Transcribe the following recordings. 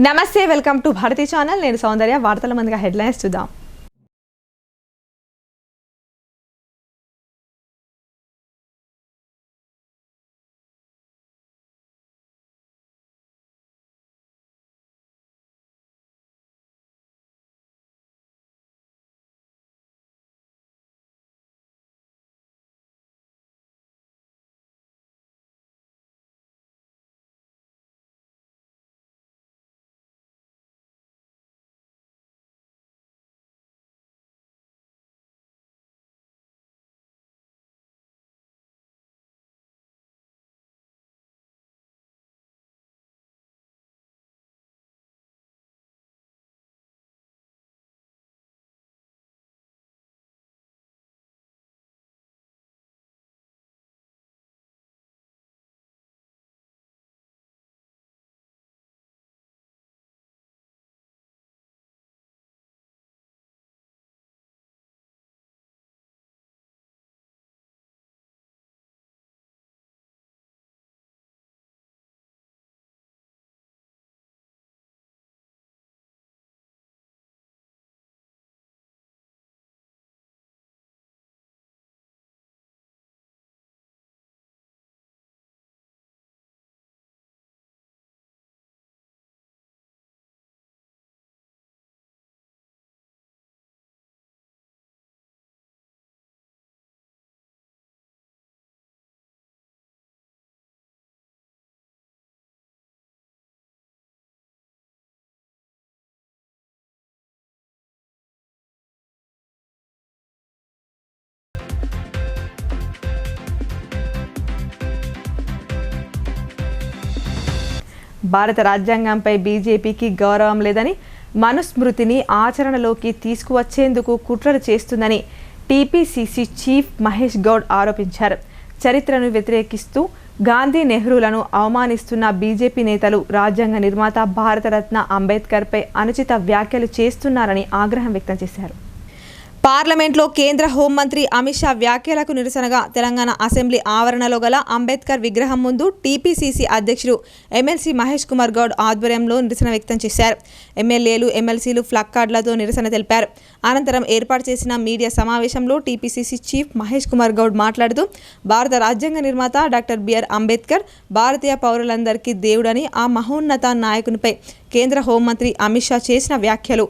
నమస్తే, welcome to Bharati channel. నేను సౌందర్య. వార్తల ముందుగా హెడ్లైన్స్ చూద్దాం. భారత రాజ్యాంగంపై బీజేపీకి గౌరవం లేదని, మనుస్మృతిని ఆచరణలోకి తీసుకువచ్చేందుకు కుట్రలు చేస్తుందని టీపీసీసీ చీఫ్ మహేష్ గౌడ్ ఆరోపించారు. చరిత్రను వ్యతిరేకిస్తూ గాంధీ, నెహ్రూలను అవమానిస్తున్న బీజేపీ నేతలు రాజ్యాంగ నిర్మాత భారతరత్న అంబేద్కర్పై అనుచిత వ్యాఖ్యలు చేస్తున్నారని ఆగ్రహం వ్యక్తం చేశారు. పార్లమెంట్లో కేంద్ర హోంమంత్రి అమిత్ షా వ్యాఖ్యలకు నిరసనగా తెలంగాణ అసెంబ్లీ ఆవరణలో గల అంబేద్కర్ విగ్రహం ముందు టీపీసీసీ అధ్యక్షుడు ఎమ్మెల్సీ మహేష్ కుమార్ గౌడ్ ఆధ్వర్యంలో నిరసన వ్యక్తం చేశారు. ఎమ్మెల్యేలు, ఎమ్మెల్సీలు ప్లక్కార్డులతో నిరసన తెలిపారు. అనంతరం ఏర్పాటు చేసిన మీడియా సమావేశంలో టీపీసీసీ చీఫ్ మహేష్ కుమార్ గౌడ్ మాట్లాడుతూ, భారత రాజ్యాంగ నిర్మాత డాక్టర్ బిఆర్ అంబేద్కర్ భారతీయ పౌరులందరికీ దేవుడని, ఆ మహోన్నత నాయకునిపై కేంద్ర హోంమంత్రి అమిత్ షా చేసిన వ్యాఖ్యలు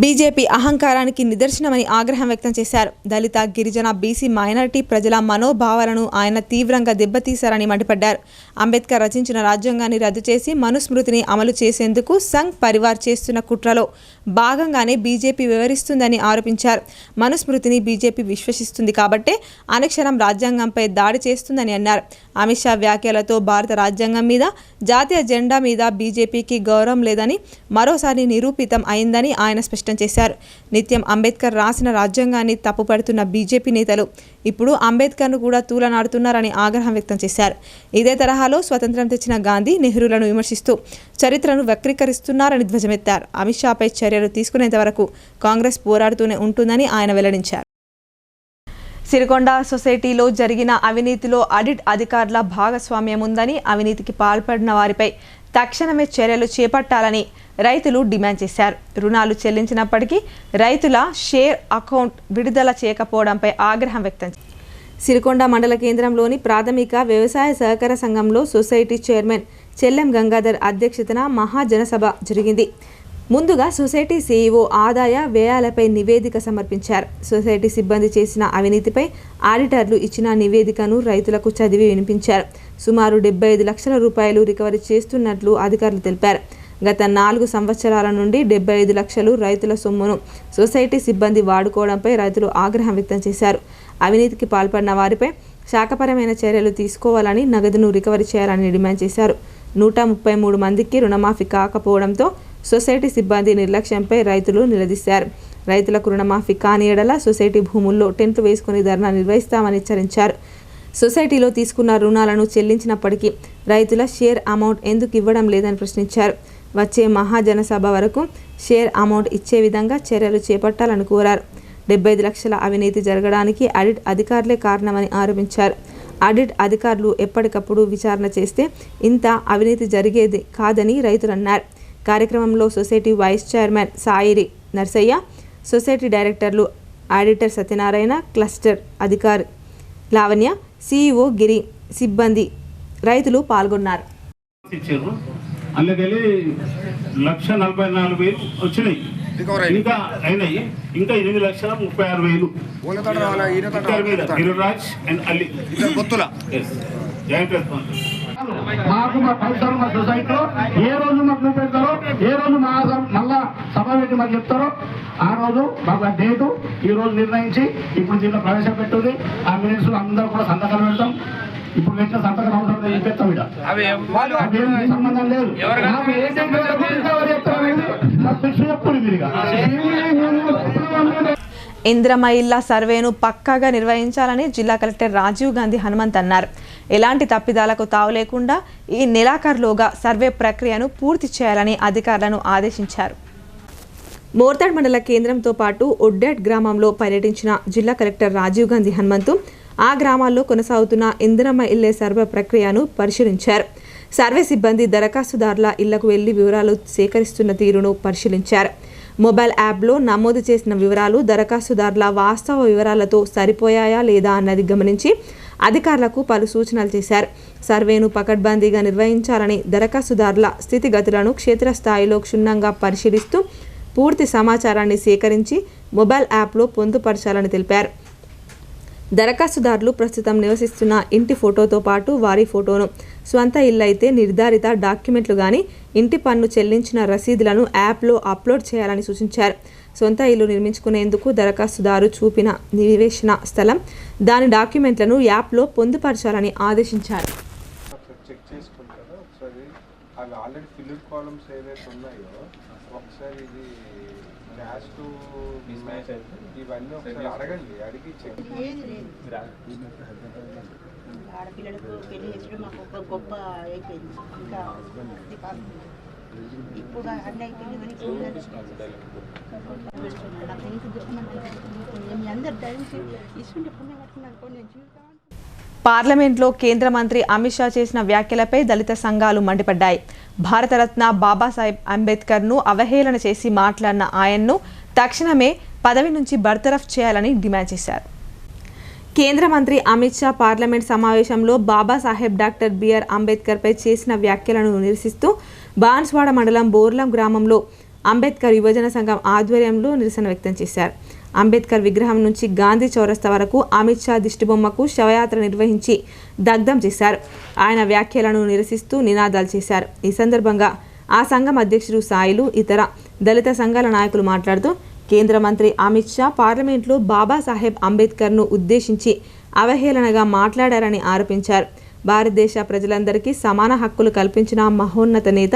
బీజేపీ అహంకారానికి నిదర్శనమని ఆగ్రహం వ్యక్తం చేశారు. దళిత, గిరిజన, బీసీ, మైనారిటీ ప్రజల మనోభావాలను ఆయన తీవ్రంగా దెబ్బతీశారని మండిపడ్డారు. అంబేద్కర్ రచించిన రాజ్యాంగాన్ని రద్దు చేసి మనుస్మృతిని అమలు చేసేందుకు సంఘ్ పరివార్ చేస్తున్న కుట్రలో భాగంగానే బీజేపీ వివరిస్తుందని ఆరోపించారు. మనుస్మృతిని బీజేపీ విశ్వసిస్తుంది కాబట్టే అనుక్షణం రాజ్యాంగంపై దాడి చేస్తుందని అన్నారు. అమిత్ షా వ్యాఖ్యలతో భారత రాజ్యాంగం మీద, జాతీయ జెండా మీద బీజేపీకి గౌరవం లేదని మరోసారి నిరూపితం అయిందని ఆయన స్పష్టం చేశారు. నిత్యం అంబేద్కర్ రాసిన రాజ్యాంగాన్ని తప్పుపడుతున్న బీజేపీ నేతలు ఇప్పుడు అంబేద్కర్ను కూడా తూలనాడుతున్నారని ఆగ్రహం వ్యక్తం చేశారు. ఇదే తరహాలో స్వతంత్రం తెచ్చిన గాంధీ, నెహ్రూలను విమర్శిస్తూ చరిత్రను వక్రీకరిస్తున్నారని ధ్వజమెత్తారు. అమిత్ షాపై చర్యలు తీసుకునేంత వరకు కాంగ్రెస్ పోరాడుతూనే ఉంటుందని ఆయన వెల్లడించారు. సిరికొండ సొసైటీలో జరిగిన అవినీతిలో ఆడిట్ అధికారుల భాగస్వామ్యం ఉందని, అవినీతికి పాల్పడిన వారిపై తక్షణమే చర్యలు చేపట్టాలని రైతులు డిమాండ్ చేశారు. రుణాలు చెల్లించినప్పటికీ రైతుల షేర్ అకౌంట్ విడుదల చేయకపోవడంపై ఆగ్రహం వ్యక్తం చేశారు. సిరికొండ మండల కేంద్రంలోని ప్రాథమిక వ్యవసాయ సహకార సంఘంలో సొసైటీ చైర్మన్ చెల్లెం గంగాధర్ అధ్యక్షతన మహాజనసభ జరిగింది. ముందుగా సొసైటీ సీఈఓ ఆదాయ వ్యయాలపై నివేదిక సమర్పించారు. సొసైటీ సిబ్బంది చేసిన అవినీతిపై ఆడిటర్లు ఇచ్చిన నివేదికను రైతులకు చదివి వినిపించారు. సుమారు 75 లక్షల రూపాయలు రికవరీ చేస్తున్నట్లు అధికారులు తెలిపారు. గత 4 సంవత్సరాల నుండి 75 లక్షలు రైతుల సొమ్మును సొసైటీ సిబ్బంది వాడుకోవడంపై రైతులు ఆగ్రహం వ్యక్తం చేశారు. అవినీతికి పాల్పడిన వారిపై శాఖపరమైన చర్యలు తీసుకోవాలని, నగదును రికవరీ చేయాలని డిమాండ్ చేశారు. 133 మందికి రుణమాఫీ కాకపోవడంతో సొసైటీ సిబ్బంది నిర్లక్ష్యంపై రైతులు నిలదీశారు. రైతులకు రుణమాఫీ కాని ఎడల సొసైటీ భూముల్లో టెంట్లు వేసుకుని ధర్నా నిర్వహిస్తామని హెచ్చరించారు. సొసైటీలో తీసుకున్న రుణాలను చెల్లించినప్పటికీ రైతుల షేర్ అమౌంట్ ఎందుకు ఇవ్వడం లేదని ప్రశ్నించారు. వచ్చే మహాజనసభ వరకు షేర్ అమౌంట్ ఇచ్చే విధంగా చర్యలు చేపట్టాలని కోరారు. 75 లక్షల అవినీతి జరగడానికి ఆడిట్ అధికారులే కారణమని ఆరోపించారు. ఆడిట్ అధికారులు ఎప్పటికప్పుడు విచారణ చేస్తే ఇంత అవినీతి జరిగేది కాదని రైతులు అన్నారు. కార్యక్రమంలో society vice chairman Sairi Narsaiah, society డైరెక్టర్లు ఆడిటర్ సత్యనారాయణ, క్లస్టర్ అధికారి లావణ్య, సిఇఓ గిరి, సిబ్బంది, రైతులు పాల్గొన్నారు. అందుకెళ్ళి 1,44,000 వచ్చినాయి, ఇంకా అయినాయి, ఇంకా 8,36,000 గిరిరాజ్ అండ్ అల్లి జాయింట్ రెస్పాన్స్. మాకు మా పరిసర మా సొసైటీలో ఏ రోజు మాకు చూపెడతారో, ఏ రోజు మళ్ళా సభ పెట్టి మాకు చెప్తారో ఆ రోజు మాకు ఆ డేటు ఈ రోజు నిర్ణయించి ఇప్పుడు దీంట్లో ప్రవేశపెట్టుంది. ఆ మినిట్స్ అందరూ కూడా సంతకాలు పెడతాం. ఇప్పుడు పెట్టిన సంతకం అవసరం లేదు, చెప్పేస్తాం. ఇక్కడ సంబంధం లేదు. ఇందిరమ్మ ఇళ్ల సర్వేను పక్కాగా నిర్వహించాలని జిల్లా కలెక్టర్ రాజీవ్ గాంధీ హనుమంత్ అన్నారు. ఎలాంటి తప్పిదాలకు తావు లేకుండా ఈ నెలాఖరులోగా సర్వే ప్రక్రియను పూర్తి చేయాలని అధికారులను ఆదేశించారు. మోర్తాడ్ మండల కేంద్రంతో పాటు ఒడ్డాడ్ గ్రామంలో పర్యటించిన జిల్లా కలెక్టర్ రాజీవ్ గాంధీ హనుమంతు ఆ గ్రామాల్లో కొనసాగుతున్న ఇందిరమ్మ ఇళ్ల సర్వే ప్రక్రియను పరిశీలించారు. సర్వే సిబ్బంది దరఖాస్తుదారుల ఇళ్లకు వెళ్లి వివరాలు సేకరిస్తున్న తీరును పరిశీలించారు. మొబైల్ యాప్లో నమోదు చేసిన వివరాలు దరఖాస్తుదారుల వాస్తవ వివరాలతో సరిపోయాయా లేదా అన్నది గమనించి అధికారులకు పలు సూచనలు చేశారు. సర్వేను పకడ్బందీగా నిర్వహించాలని, దరఖాస్తుదారుల స్థితిగతులను క్షేత్రస్థాయిలో క్షుణ్ణంగా పరిశీలిస్తూ పూర్తి సమాచారాన్ని సేకరించి మొబైల్ యాప్లో పొందుపరచాలని తెలిపారు. దరఖాస్తుదారులు ప్రస్తుతం నివసిస్తున్న ఇంటి ఫోటోతో పాటు వారి ఫోటోను, స్వంత ఇల్లు అయితే నిర్ధారిత డాక్యుమెంట్లు కానీ ఇంటి పన్ను చెల్లించిన రసీదులను యాప్లో అప్లోడ్ చేయాలని సూచించారు. సొంత ఇల్లు నిర్మించుకునేందుకు దరఖాస్తుదారు చూపిన నివేశన స్థలం, దాని డాక్యుమెంట్లను యాప్లో పొందుపరచాలని ఆదేశించారు. ఇవన్నీ ఒకసారి అడగండి, అడిగి ఆడపిల్లలకు పెళ్లి చేసడం మాకు ఒక గొప్ప అయిపోయింది. ఇంకా ఇప్పుడు అన్నీ అయిపోయింది కానీ మీ అందరు దయచేసి ఇస్తుంటే పుణ్యం పట్టుకున్నారు. నేను జీవితం పార్లమెంట్లో కేంద్ర మంత్రి అమిత్ షా చేసిన వ్యాఖ్యలపై దళిత సంఘాలు మండిపడ్డాయి. భారతరత్న బాబాసాహెబ్ అంబేద్కర్ను అవహేళన చేసి మాట్లాడిన ఆయన్ను తక్షణమే పదవి నుంచి బర్తరఫ్ చేయాలని డిమాండ్ చేశారు. కేంద్ర మంత్రి అమిత్ షా పార్లమెంట్ సమావేశంలో బాబాసాహెబ్ డాక్టర్ బిఆర్ అంబేద్కర్పై చేసిన వ్యాఖ్యలను నిరసిస్తూ బాన్స్వాడ మండలం బోర్లం గ్రామంలో అంబేద్కర్ యువజన సంఘం ఆధ్వర్యంలో నిరసన వ్యక్తం చేశారు. అంబేద్కర్ విగ్రహం నుంచి గాంధీ చౌరస్తా వరకు అమిత్ షా దిష్టిబొమ్మకు శవయాత్ర నిర్వహించి దగ్ధం చేశారు. ఆయన వ్యాఖ్యలను నిరసిస్తూ నినాదాలు చేశారు. ఈ సందర్భంగా ఆ సంఘం అధ్యక్షుడు సాయిలు, ఇతర దళిత సంఘాల నాయకులు మాట్లాడుతూ కేంద్ర మంత్రి అమిత్ షా పార్లమెంట్లో బాబాసాహెబ్ అంబేద్కర్ను ఉద్దేశించి అవహేళనగా మాట్లాడారని ఆరోపించారు. భారతదేశ ప్రజలందరికీ సమాన హక్కులు కల్పించిన మహోన్నత నేత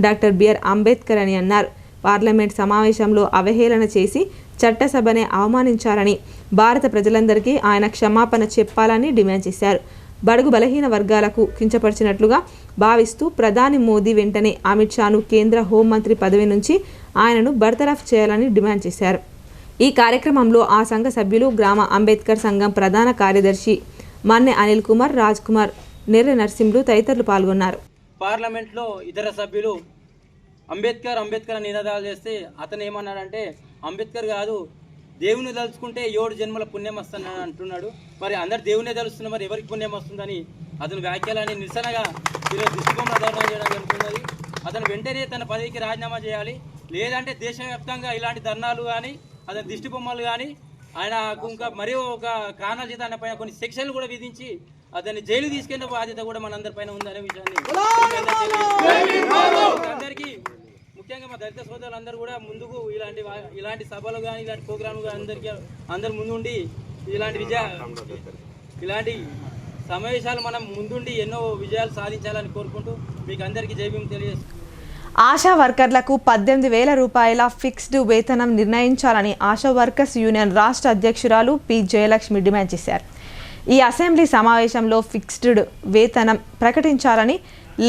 డాక్టర్ బిఆర్ అంబేద్కర్ అని అన్నారు. పార్లమెంట్ సమావేశంలో అవహేళన చేసి చట్టసభనే అవమానించారని, భారత ప్రజలందరికీ ఆయన క్షమాపణ చెప్పాలని డిమాండ్ చేశారు. బడుగు బలహీన వర్గాలకు కించపరిచినట్లుగా భావిస్తూ ప్రధాని మోదీ వెంటనే అమిత్ షాను కేంద్ర హోంమంత్రి పదవి నుంచి ఆయనను బర్తరఫ్ చేయాలని డిమాండ్ చేశారు. ఈ కార్యక్రమంలో ఆ సంఘ సభ్యులు, గ్రామ అంబేద్కర్ సంఘం ప్రధాన కార్యదర్శి మన్నె అనిల్ కుమార్, రాజ్ కుమార్, నెర్రె నర్సింహులు తదితరులు పాల్గొన్నారు. పార్లమెంట్లో ఇతర సభ్యులు అంబేద్కర్ అంబేద్కర్ అని నినాదాలు చేస్తే అతను ఏమన్నాడంటే అంబేద్కర్ కాదు, దేవుని తలుచుకుంటే 7 జన్మల పుణ్యం వస్తుందని అంటున్నాడు. మరి అందరు దేవునే తలుస్తున్నారు, మరి ఎవరికి పుణ్యం వస్తుందని అతను వ్యాఖ్యలని నిరసనగా ఈరోజు దిష్టిబొమ్మల ధర్నా చేయడం జరుగుతున్నది. అతను వెంటనే తన పదవికి రాజీనామా చేయాలి, లేదంటే దేశవ్యాప్తంగా ఇలాంటి ధర్నాలు కానీ అతని దిష్టిబొమ్మలు కానీ ఆయన ఇంకా మరియు ఒక కారణాల చేత ఆయన పైన కొన్ని సెక్షన్లు కూడా విధించి అతన్ని జైలు తీసుకెళ్లిన బాధ్యత కూడా మనందరి పైన ఉందనే విషయాన్ని అందరికీ, ముఖ్యంగా మా దళిత సోదరులందరూ కూడా ముందుకు ఇలాంటి సభలు కానీ ఇలాంటి ప్రోగ్రాంలు కానీ అందరు ముందుండి ఇలాంటి సమావేశాలు మనం ముందుండి ఎన్నో విజయాలు సాధించాలని కోరుకుంటూ మీకు అందరికీ జై భీమ్ తెలియజేస్తున్నాను. ఆశా వర్కర్లకు 18,000 రూపాయల ఫిక్స్డ్ వేతనం నిర్ణయించాలని ఆశా వర్కర్స్ యూనియన్ రాష్ట్ర అధ్యక్షురాలు పి జయలక్ష్మి డిమాండ్ చేశారు. ఈ అసెంబ్లీ సమావేశంలో ఫిక్స్డ్ వేతనం ప్రకటించాలని,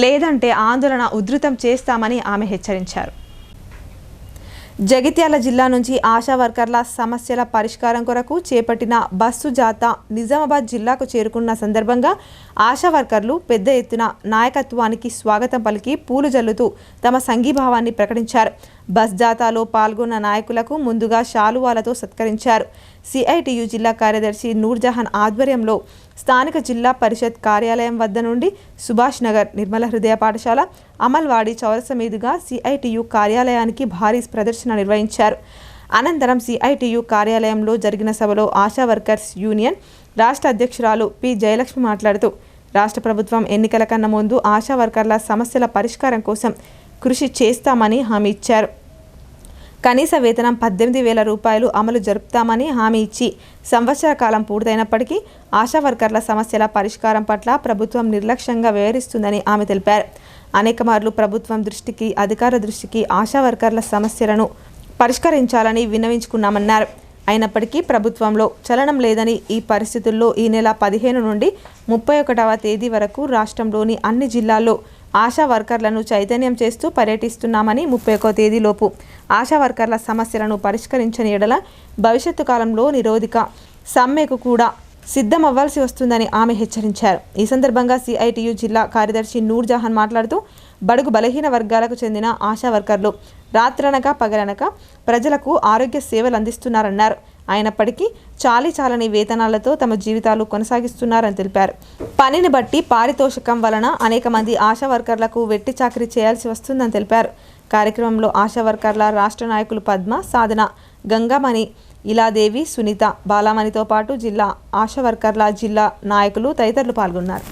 లేదంటే ఆందోళన ఉధృతం చేస్తామని ఆమె హెచ్చరించారు. జగిత్యాల జిల్లా నుంచి ఆశా వర్కర్ల సమస్యల పరిష్కారం కొరకు చేపట్టిన బస్సు జాథా నిజామాబాద్ జిల్లాకు చేరుకున్న సందర్భంగా ఆశా వర్కర్లు పెద్ద ఎత్తున నాయకత్వానికి స్వాగతం పలికి పూలు జల్లుతూ తమ సంఘీభావాన్ని ప్రకటించారు. బస్ జాథాలో పాల్గొన్న నాయకులకు ముందుగా శాలువాలతో సత్కరించారు. సిఐటియు జిల్లా కార్యదర్శి నూర్జహాన్ ఆధ్వర్యంలో స్థానిక జిల్లా పరిషత్ కార్యాలయం వద్ద నుండి సుభాష్ నగర్, నిర్మల హృదయ పాఠశాల, అమల్వాడి చౌరస మీదుగా సిఐటియు కార్యాలయానికి భారీ ప్రదర్శన నిర్వహించారు. అనంతరం సిఐటియు కార్యాలయంలో జరిగిన సభలో ఆశా వర్కర్స్ యూనియన్ రాష్ట్ర అధ్యక్షురాలు పి జయలక్ష్మి మాట్లాడుతూ రాష్ట్ర ప్రభుత్వం ఎన్నికల కన్నా ముందు ఆశా వర్కర్ల సమస్యల పరిష్కారం కోసం కృషి చేస్తామని హామీ ఇచ్చారు. కనీస వేతనం 18,000 రూపాయలు అమలు జరుపుతామని హామీ ఇచ్చి సంవత్సర కాలం పూర్తయినప్పటికీ ఆశా వర్కర్ల సమస్యల పరిష్కారం పట్ల ప్రభుత్వం నిర్లక్ష్యంగా వ్యవహరిస్తుందని ఆమె తెలిపారు. అనేక మార్లు ప్రభుత్వం దృష్టికి, అధికార దృష్టికి ఆశా వర్కర్ల సమస్యలను పరిష్కరించాలని విన్నవించుకున్నామన్నారు. అయినప్పటికీ ప్రభుత్వంలో చలనం లేదని, ఈ పరిస్థితుల్లో ఈ నెల 15 నుండి 31వ తేదీ వరకు రాష్ట్రంలోని అన్ని జిల్లాల్లో ఆశా వర్కర్లను చైతన్యం చేస్తూ పర్యటిస్తున్నామని, 31వ తేదీలోపు ఆశా వర్కర్ల సమస్యలను పరిష్కరించని ఎడల భవిష్యత్తు కాలంలో నిరోధిక సమ్మెకు కూడా సిద్ధమవ్వాల్సి వస్తుందని ఆమె హెచ్చరించారు. ఈ సందర్భంగా సిఐటియు జిల్లా కార్యదర్శి నూర్జహాన్ మాట్లాడుతూ బడుగు బలహీన వర్గాలకు చెందిన ఆశా వర్కర్లు రాత్రనక పగలనక ప్రజలకు ఆరోగ్య సేవలు అందిస్తున్నారన్నారు. అయినప్పటికీ చాలని వేతనాలతో తమ జీవితాలు కొనసాగిస్తున్నారని తెలిపారు. పనిని బట్టి పారితోషికం వలన అనేక మంది ఆశా వర్కర్లకు వెట్టి చాకరీ చేయాల్సి వస్తుందని తెలిపారు. కార్యక్రమంలో ఆశా వర్కర్ల రాష్ట్ర నాయకులు పద్మ, సాధన, గంగామణి, ఇలాదేవి, సునీత, బాలామణితో పాటు జిల్లా ఆశా వర్కర్ల జిల్లా నాయకులు తదితరులు పాల్గొన్నారు.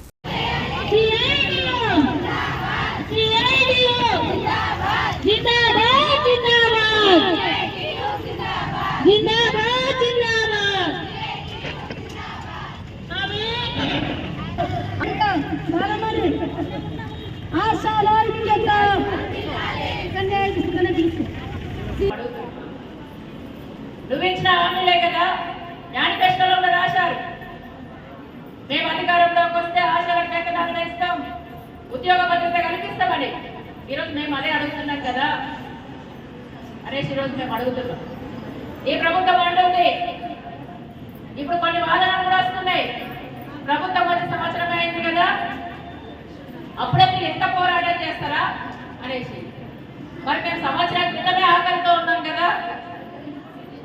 నువ్వు ఇచ్చిన హామీలే కదా మేనిఫెస్టోలో కూడా రాశారు. మేము అధికారంలోకి వస్తే ఆశలకు వేతనాలు ఇస్తాం, ఉద్యోగ భద్రత కల్పిస్తామని. ఈరోజు మేము అదే అడుగుతున్నాం కదా అనేసి ఈరోజు మేము అడుగుతున్నాం. ఈ ప్రభుత్వం అంటుంది, ఇప్పుడు కొన్ని వాదనలు కూడా వస్తున్నాయి. ప్రభుత్వం వచ్చి సంవత్సరం అయింది కదా, అప్పుడే మీరు ఎంత పోరాటం చేస్తారా అనేసి. మరి మేము సంవత్సరం క్రితమే ఆకలితో ఉన్నాం కదా,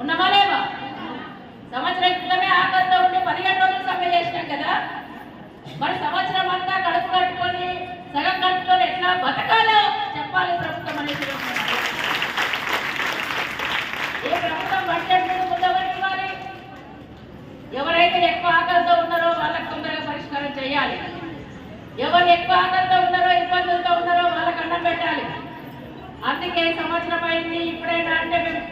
ఉన్నామా లేవా? సంవత్సరం క్రితమే ఆకలితో ఉండి 15 రోజులు సమ్మె చేసినాం కదా. మరి సంవత్సరం అంతా కడుపు కట్టుకొని సగం కట్టుకొని ఎట్లా బతకాలో చెప్పాలి ప్రభుత్వం అనేసి. ఏ ప్రభుత్వం బడ్జెట్ మీద ముందవరికి ఇవ్వాలి. ఎవరైతే ఎక్కువ ఆకలితో ఉన్నారో వాళ్ళకి తొందరగా పరిష్కారం చేయాలి. ఎవరు ఎక్కువ ఆకలితో ఉన్నారో, ఇబ్బందులతో ఉన్నారో వాళ్ళకి అన్నం పెట్టాలి. అందుకే సంవత్సరం అయింది, ఇప్పుడైనా అంటే మేము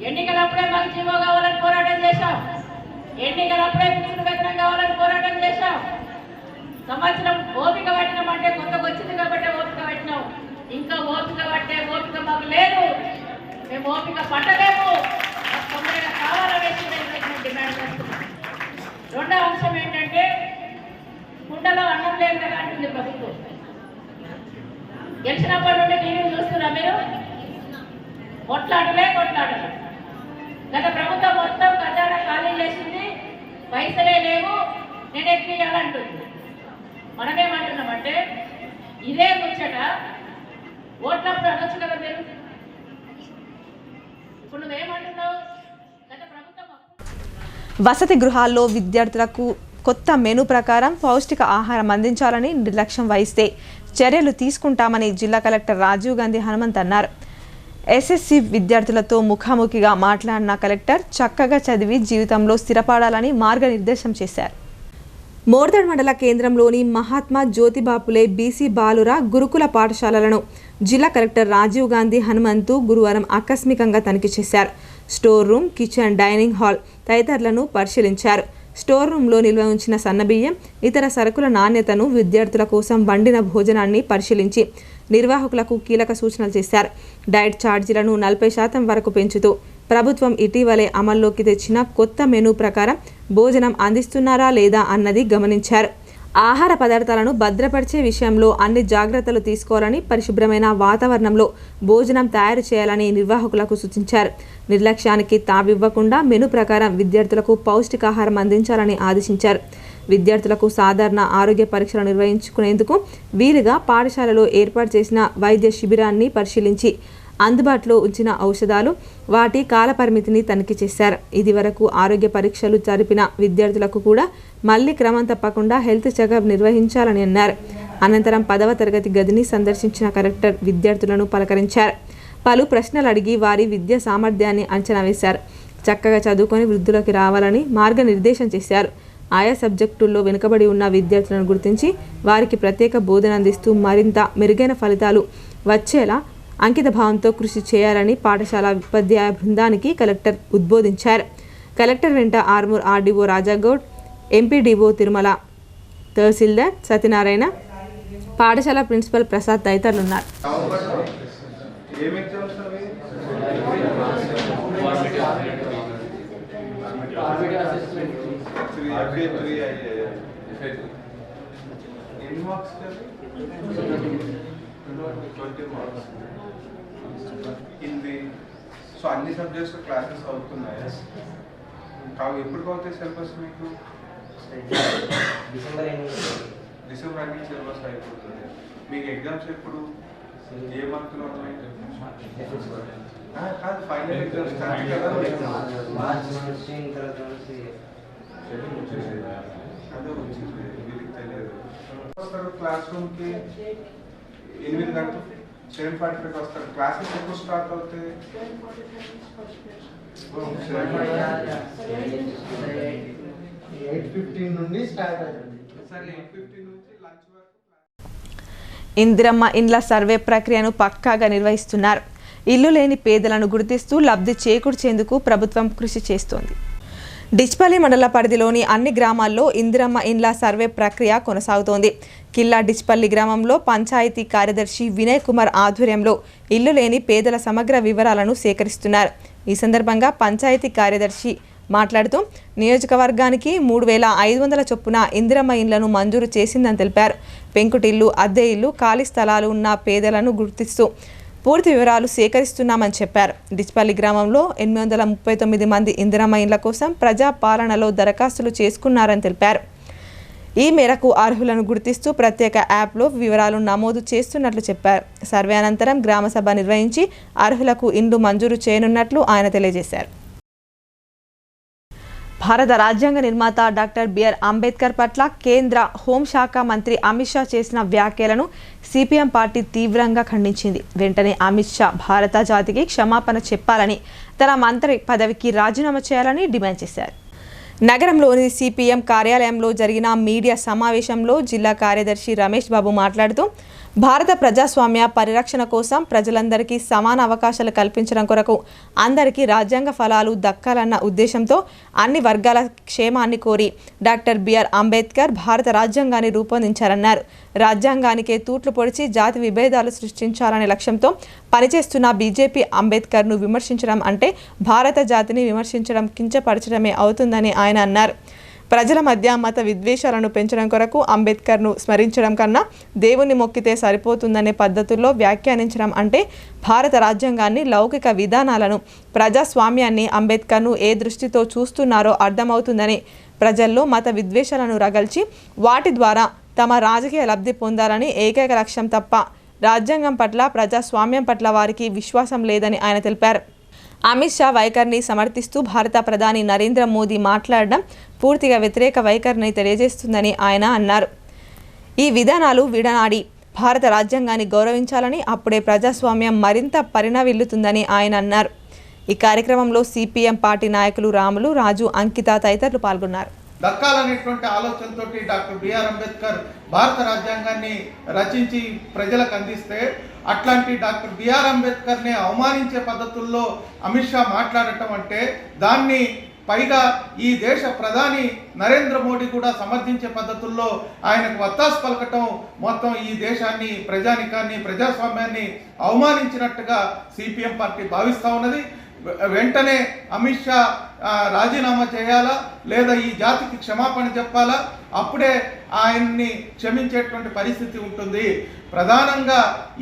ఎన్నికలప్పుడే మాకు జీవో కావాలని పోరాటం చేశాం. ఎన్నికలప్పుడే ఫిక్స్డ్ వేతనం కావాలని పోరాటం చేశాం. సంవత్సరం ఓపిక పట్టినామంటే కొత్తగా వచ్చింది కాబట్టి ఓపిక పట్టినాం. ఇంకా ఓపిక పట్టే ఓపిక మాకు లేదు. మేము ఓపిక పట్టలేము. తొందరగా కావాలనేసి మేము డిమాండ్ చేస్తున్నాం. రెండో అంశం ఏంటంటే, కుండలో అన్నం లేదు కదా అంటుంది ప్రభుత్వం. గెలిచినప్పటి నుండి టీవీ చూస్తున్నా మీరు, కొట్లాడలే. గత ప్రభుత్వం మొత్తం ఖజానా ఖాళీ చేసింది, పైసలే లేవు, నేను ఎక్కియాలంటుంది. మనమేమంటున్నామంటే, ఇదే ముచ్చట ఓట్లప్పుడు అనొచ్చు కదా మీరు. ఇప్పుడు నువ్వేమంటున్నావు? గత ప్రభుత్వం వసతి గృహాల్లో విద్యార్థులకు కొత్త మెనూ ప్రకారం పౌష్టిక ఆహారం అందించాలని నిర్లక్ష్యం వహిస్తే చర్యలు తీసుకుంటామని జిల్లా కలెక్టర్ రాజీవ్ గాంధీ హనుమంత్ అన్నారు. ఎస్ఎస్సి విద్యార్థులతో ముఖాముఖిగా మాట్లాడిన కలెక్టర్ చక్కగా చదివి జీవితంలో స్థిరపడాలని మార్గనిర్దేశం చేశారు. మోర్దడ్ మండల కేంద్రంలోని మహాత్మా జ్యోతిబాపులే బీసీ బాలుర గురుకుల పాఠశాలలను జిల్లా కలెక్టర్ రాజీవ్ గాంధీ హనుమంతు గురువారం ఆకస్మికంగా తనిఖీ చేశారు. Store room, kitchen, dining hall తదితరులను పరిశీలించారు. స్టోర్ రూమ్లో నిల్వ ఉంచిన సన్నబియ్యం, ఇతర సరుకుల నాణ్యతను, విద్యార్థుల కోసం వండిన భోజనాన్ని పరిశీలించి నిర్వాహకులకు కీలక సూచనలు చేశారు. డైట్ ఛార్జీలను 40% వరకు పెంచుతూ ప్రభుత్వం ఇటీవలే అమల్లోకి తెచ్చిన కొత్త మెనూ ప్రకారం భోజనం అందిస్తున్నారా లేదా అన్నది గమనించారు. ఆహార పదార్థాలను భద్రపరిచే విషయంలో అన్ని జాగ్రత్తలు తీసుకోవాలని, పరిశుభ్రమైన వాతావరణంలో భోజనం తయారు చేయాలని నిర్వాహకులకు సూచించారు. నిర్లక్ష్యానికి తావివ్వకుండా మెను ప్రకారం విద్యార్థులకు పౌష్టికాహారం అందించాలని ఆదేశించారు. విద్యార్థులకు సాధారణ ఆరోగ్య పరీక్షలు నిర్వహించుకునేందుకు వీలుగా పాఠశాలలో ఏర్పాటు చేసిన వైద్య శిబిరాన్ని పరిశీలించి అందుబాటులో ఉంచిన ఔషధాలు, వాటి కాలపరిమితిని తనిఖీ చేశారు. ఇదివరకు ఆరోగ్య పరీక్షలు జరిపిన విద్యార్థులకు కూడా మళ్లీ క్రమం తప్పకుండా హెల్త్ చెకప్ నిర్వహించాలని అన్నారు. అనంతరం 10వ తరగతి గదిని సందర్శించిన కలెక్టర్ విద్యార్థులను పలకరించారు. పలు ప్రశ్నలు అడిగి వారి విద్యా సామర్థ్యాన్ని అంచనా వేశారు. చక్కగా చదువుకొని వృద్ధిలోకి రావాలని మార్గనిర్దేశం చేశారు. ఆయా సబ్జెక్టుల్లో వెనుకబడి ఉన్న విద్యార్థులను గుర్తించి వారికి ప్రత్యేక బోధన అందిస్తూ మరింత మెరుగైన ఫలితాలు వచ్చేలా అంకిత భావంతో కృషి చేయాలని పాఠశాల ఉపాధ్యాయ బృందానికి కలెక్టర్ ఉద్బోధించారు. కలెక్టర్ వెంట ఆర్మూర్ ఆర్డీఓ రాజాగౌడ్, ఎంపీడీఓ తిరుమల, తహసీల్దార్ సత్యనారాయణ, పాఠశాల ప్రిన్సిపల్ ప్రసాద్ తదితరులున్నారు. సో అన్ని సబ్జెక్ట్స్ క్లాసెస్ అవుతున్నాయి. కావు ఎప్పుడు అవుతాయి సిలబస్ మీకు? డిసెంబర్ అన్ని సిలబస్ అయిపోతుంది. మీకు ఎగ్జామ్స్ ఎప్పుడు, ఏ మంత్లో ఉన్నాయి? కాదు, ఫైనల్ ఎగ్జామ్స్ అదే వచ్చింది, వీరికి తెలియదు. వస్తారు క్లాస్ రూమ్కి 8 గంటలు, 7:45 వస్తారు. క్లాసెస్ ఎప్పుడు స్టార్ట్ అవుతాయి? 8:15 నుండి స్టార్ట్ అవుతుంది. సరే, 8:15 నుంచి లంచ్ వరకు. ఇందిరమ్మ ఇండ్ల సర్వే ప్రక్రియను పక్కాగా నిర్వహిస్తున్నారు. ఇల్లు లేని పేదలను గుర్తిస్తూ లబ్ధి చేకూర్చేందుకు ప్రభుత్వం కృషి చేస్తోంది. డిచ్పల్లి మండల పరిధిలోని అన్ని గ్రామాల్లో ఇందిరమ్మ ఇండ్ల సర్వే ప్రక్రియ కొనసాగుతోంది. కిల్లా డిచ్పల్లి గ్రామంలో పంచాయతీ కార్యదర్శి వినయ్ కుమార్ ఆధ్వర్యంలో ఇల్లు లేని పేదల సమగ్ర వివరాలను సేకరిస్తున్నారు. ఈ సందర్భంగా పంచాయతీ కార్యదర్శి మాట్లాడుతూ నియోజకవర్గానికి 3,500 చొప్పున ఇందిరమ్మ ఇండ్లను మంజూరు చేసిందని తెలిపారు. పెంకుటిల్లు, అద్దె ఇల్లు, ఖాళీ స్థలాలు ఉన్న పేదలను గుర్తిస్తూ పూర్తి వివరాలు సేకరిస్తున్నామని చెప్పారు. డిచ్పల్లి గ్రామంలో 839 మంది ఇందిరమ్మ ఇండ్ల కోసం ప్రజాపాలనలో దరఖాస్తులు చేసుకున్నారని తెలిపారు. ఈ మేరకు అర్హులను గుర్తిస్తూ ప్రత్యేక యాప్లో వివరాలు నమోదు చేస్తున్నట్లు చెప్పారు. సర్వే అనంతరం గ్రామసభ నిర్వహించి అర్హులకు ఇండ్లు మంజూరు చేయనున్నట్లు ఆయన తెలియజేశారు. భారత రాజ్యాంగ నిర్మాత డాక్టర్ బిఆర్ అంబేద్కర్ పట్ల కేంద్ర హోంశాఖ మంత్రి అమిత్ షా చేసిన వ్యాఖ్యలను సిపిఎం పార్టీ తీవ్రంగా ఖండించింది. వెంటనే అమిత్ షా భారత జాతికి క్షమాపణ చెప్పాలని, తన మంత్రి పదవికి రాజీనామా చేయాలని డిమాండ్ చేశారు. నగరంలోని సిపిఎం కార్యాలయంలో జరిగిన మీడియా సమావేశంలో జిల్లా కార్యదర్శి రమేష్ బాబు మాట్లాడుతూ భారత ప్రజాస్వామ్య పరిరక్షణ కోసం ప్రజలందరికీ సమాన అవకాశాలు కల్పించడం కొరకు అందరికీ రాజ్యాంగ ఫలాలు దక్కాలన్న ఉద్దేశంతో అన్ని వర్గాల క్షేమాన్ని కోరి డాక్టర్ బిఆర్ అంబేద్కర్ భారత రాజ్యాంగాన్ని రూపొందించారన్నారు. రాజ్యాంగానికే తూట్లు పొడిచి జాతి విభేదాలు సృష్టించాలనే లక్ష్యంతో పనిచేస్తున్న బీజేపీ అంబేద్కర్ను విమర్శించడం అంటే భారత జాతిని విమర్శించడం, కించపరచడమే అవుతుందని ఆయన అన్నారు. ప్రజల మధ్య మత విద్వేషాలను పెంచడం కొరకు అంబేద్కర్ను స్మరించడం కన్నా దేవుని మొక్కితే సరిపోతుందనే పద్ధతుల్లో వ్యాఖ్యానించడం అంటే భారత రాజ్యాంగాన్ని, లౌకిక విధానాలను, ప్రజాస్వామ్యాన్ని అంబేద్కర్ను ఏ దృష్టితో చూస్తున్నారో అర్థమవుతుందని, ప్రజల్లో మత విద్వేషాలను రగల్చి వాటి ద్వారా తమ రాజకీయ లబ్ధి పొందాలని ఏకైక లక్ష్యం తప్ప రాజ్యాంగం పట్ల, ప్రజాస్వామ్యం పట్ల వారికి విశ్వాసం లేదని ఆయన తెలిపారు. అమిత్ షా వైఖరిని సమర్థిస్తూ భారత ప్రధాని నరేంద్ర మోదీ మాట్లాడడం పూర్తిగా వ్యతిరేక వైఖరిని తెలియజేస్తుందని ఆయన అన్నారు. ఈ విధానాలు విడనాడి భారత రాజ్యాంగాన్ని గౌరవించాలని, అప్పుడే ప్రజాస్వామ్యం మరింత పరిణవిల్లుతుందని ఆయన అన్నారు. ఈ కార్యక్రమంలో సిపిఎం పార్టీ నాయకులు రాములు, రాజు, అంకిత తదితరులు పాల్గొన్నారు. దక్కాలనేటువంటి ఆలోచనతో డాక్టర్ బిఆర్ అంబేద్కర్ భారత రాజ్యాంగాన్ని రచించి ప్రజలకు అందిస్తే అట్లాంటి డాక్టర్ బిఆర్ అంబేద్కర్ని అవమానించే పద్ధతుల్లో అమిత్ షా మాట్లాడటం అంటే, దాన్ని పైగా ఈ దేశ ప్రధాని నరేంద్ర మోడీ కూడా సమర్థించే పద్ధతుల్లో ఆయనకు వత్తాసు పలకటం మొత్తం ఈ దేశాన్ని, ప్రజానికాన్ని, ప్రజాస్వామ్యాన్ని అవమానించినట్టుగా సిపిఎం పార్టీ భావిస్తూ ఉన్నది. వెంటనే అమిత్ షా రాజీనామా చేయాలా లేదా ఈ జాతికి క్షమాపణ చెప్పాలా, అప్పుడే ఆయన్ని క్షమించేటువంటి పరిస్థితి ఉంటుంది. ప్రధానంగా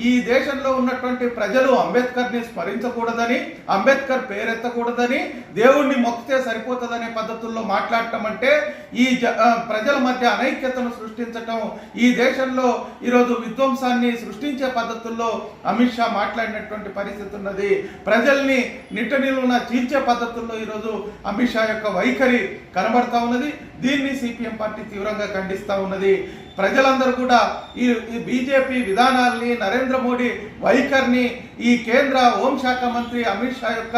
ఈ దేశంలో ఉన్నటువంటి ప్రజలు అంబేద్కర్ని స్మరించకూడదని, అంబేద్కర్ పేరెత్తకూడదని, దేవుణ్ణి మొక్కితే సరిపోతుందనే పద్ధతుల్లో మాట్లాడటం అంటే ఈ ప్రజల మధ్య అనైక్యతను సృష్టించటం, ఈ దేశంలో ఈరోజు విధ్వంసాన్ని సృష్టించే పద్ధతుల్లో అమిత్ షా మాట్లాడినటువంటి పరిస్థితి ఉన్నది. ప్రజల్ని నిట్టనిలువున చీల్చే పద్ధతుల్లో ఈరోజు అమిత్ షా యొక్క వైఖరి కనబడతా ఉన్నది. దీన్ని సిపిఎం పార్టీ తీవ్రంగా ఖండిస్తూ ఉన్నది. ప్రజలందరూ కూడా ఈ బీజేపీ విధానాల్ని, నరేంద్ర మోడీ వైఖరిని, ఈ కేంద్ర హోంశాఖ మంత్రి అమిత్ షా యొక్క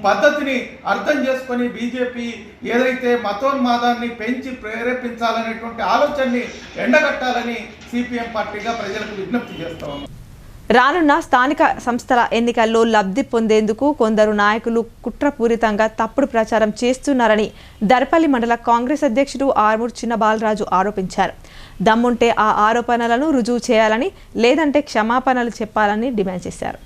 పద్ధతిని అర్థం చేసుకొని బీజేపీ ఏదైతే మతోన్మాదాన్ని పెంచి ప్రేరేపించాలనేటువంటి ఆలోచనని ఎండగట్టాలని సిపిఎం పార్టీగా ప్రజలకు విజ్ఞప్తి చేస్తా ఉన్నాం. రానున్న స్థానిక సంస్థల ఎన్నికల్లో లబ్ధి పొందేందుకు కొందరు నాయకులు కుట్రపూరితంగా తప్పుడు ప్రచారం చేస్తున్నారని దర్పల్లి మండల కాంగ్రెస్ అధ్యక్షుడు ఆర్మూర్ చిన్నబాలరాజు ఆరోపించారు. దమ్ముంటే ఆ ఆరోపణలను రుజువు చేయాలని, లేదంటే క్షమాపణలు చెప్పాలని డిమాండ్ చేశారు.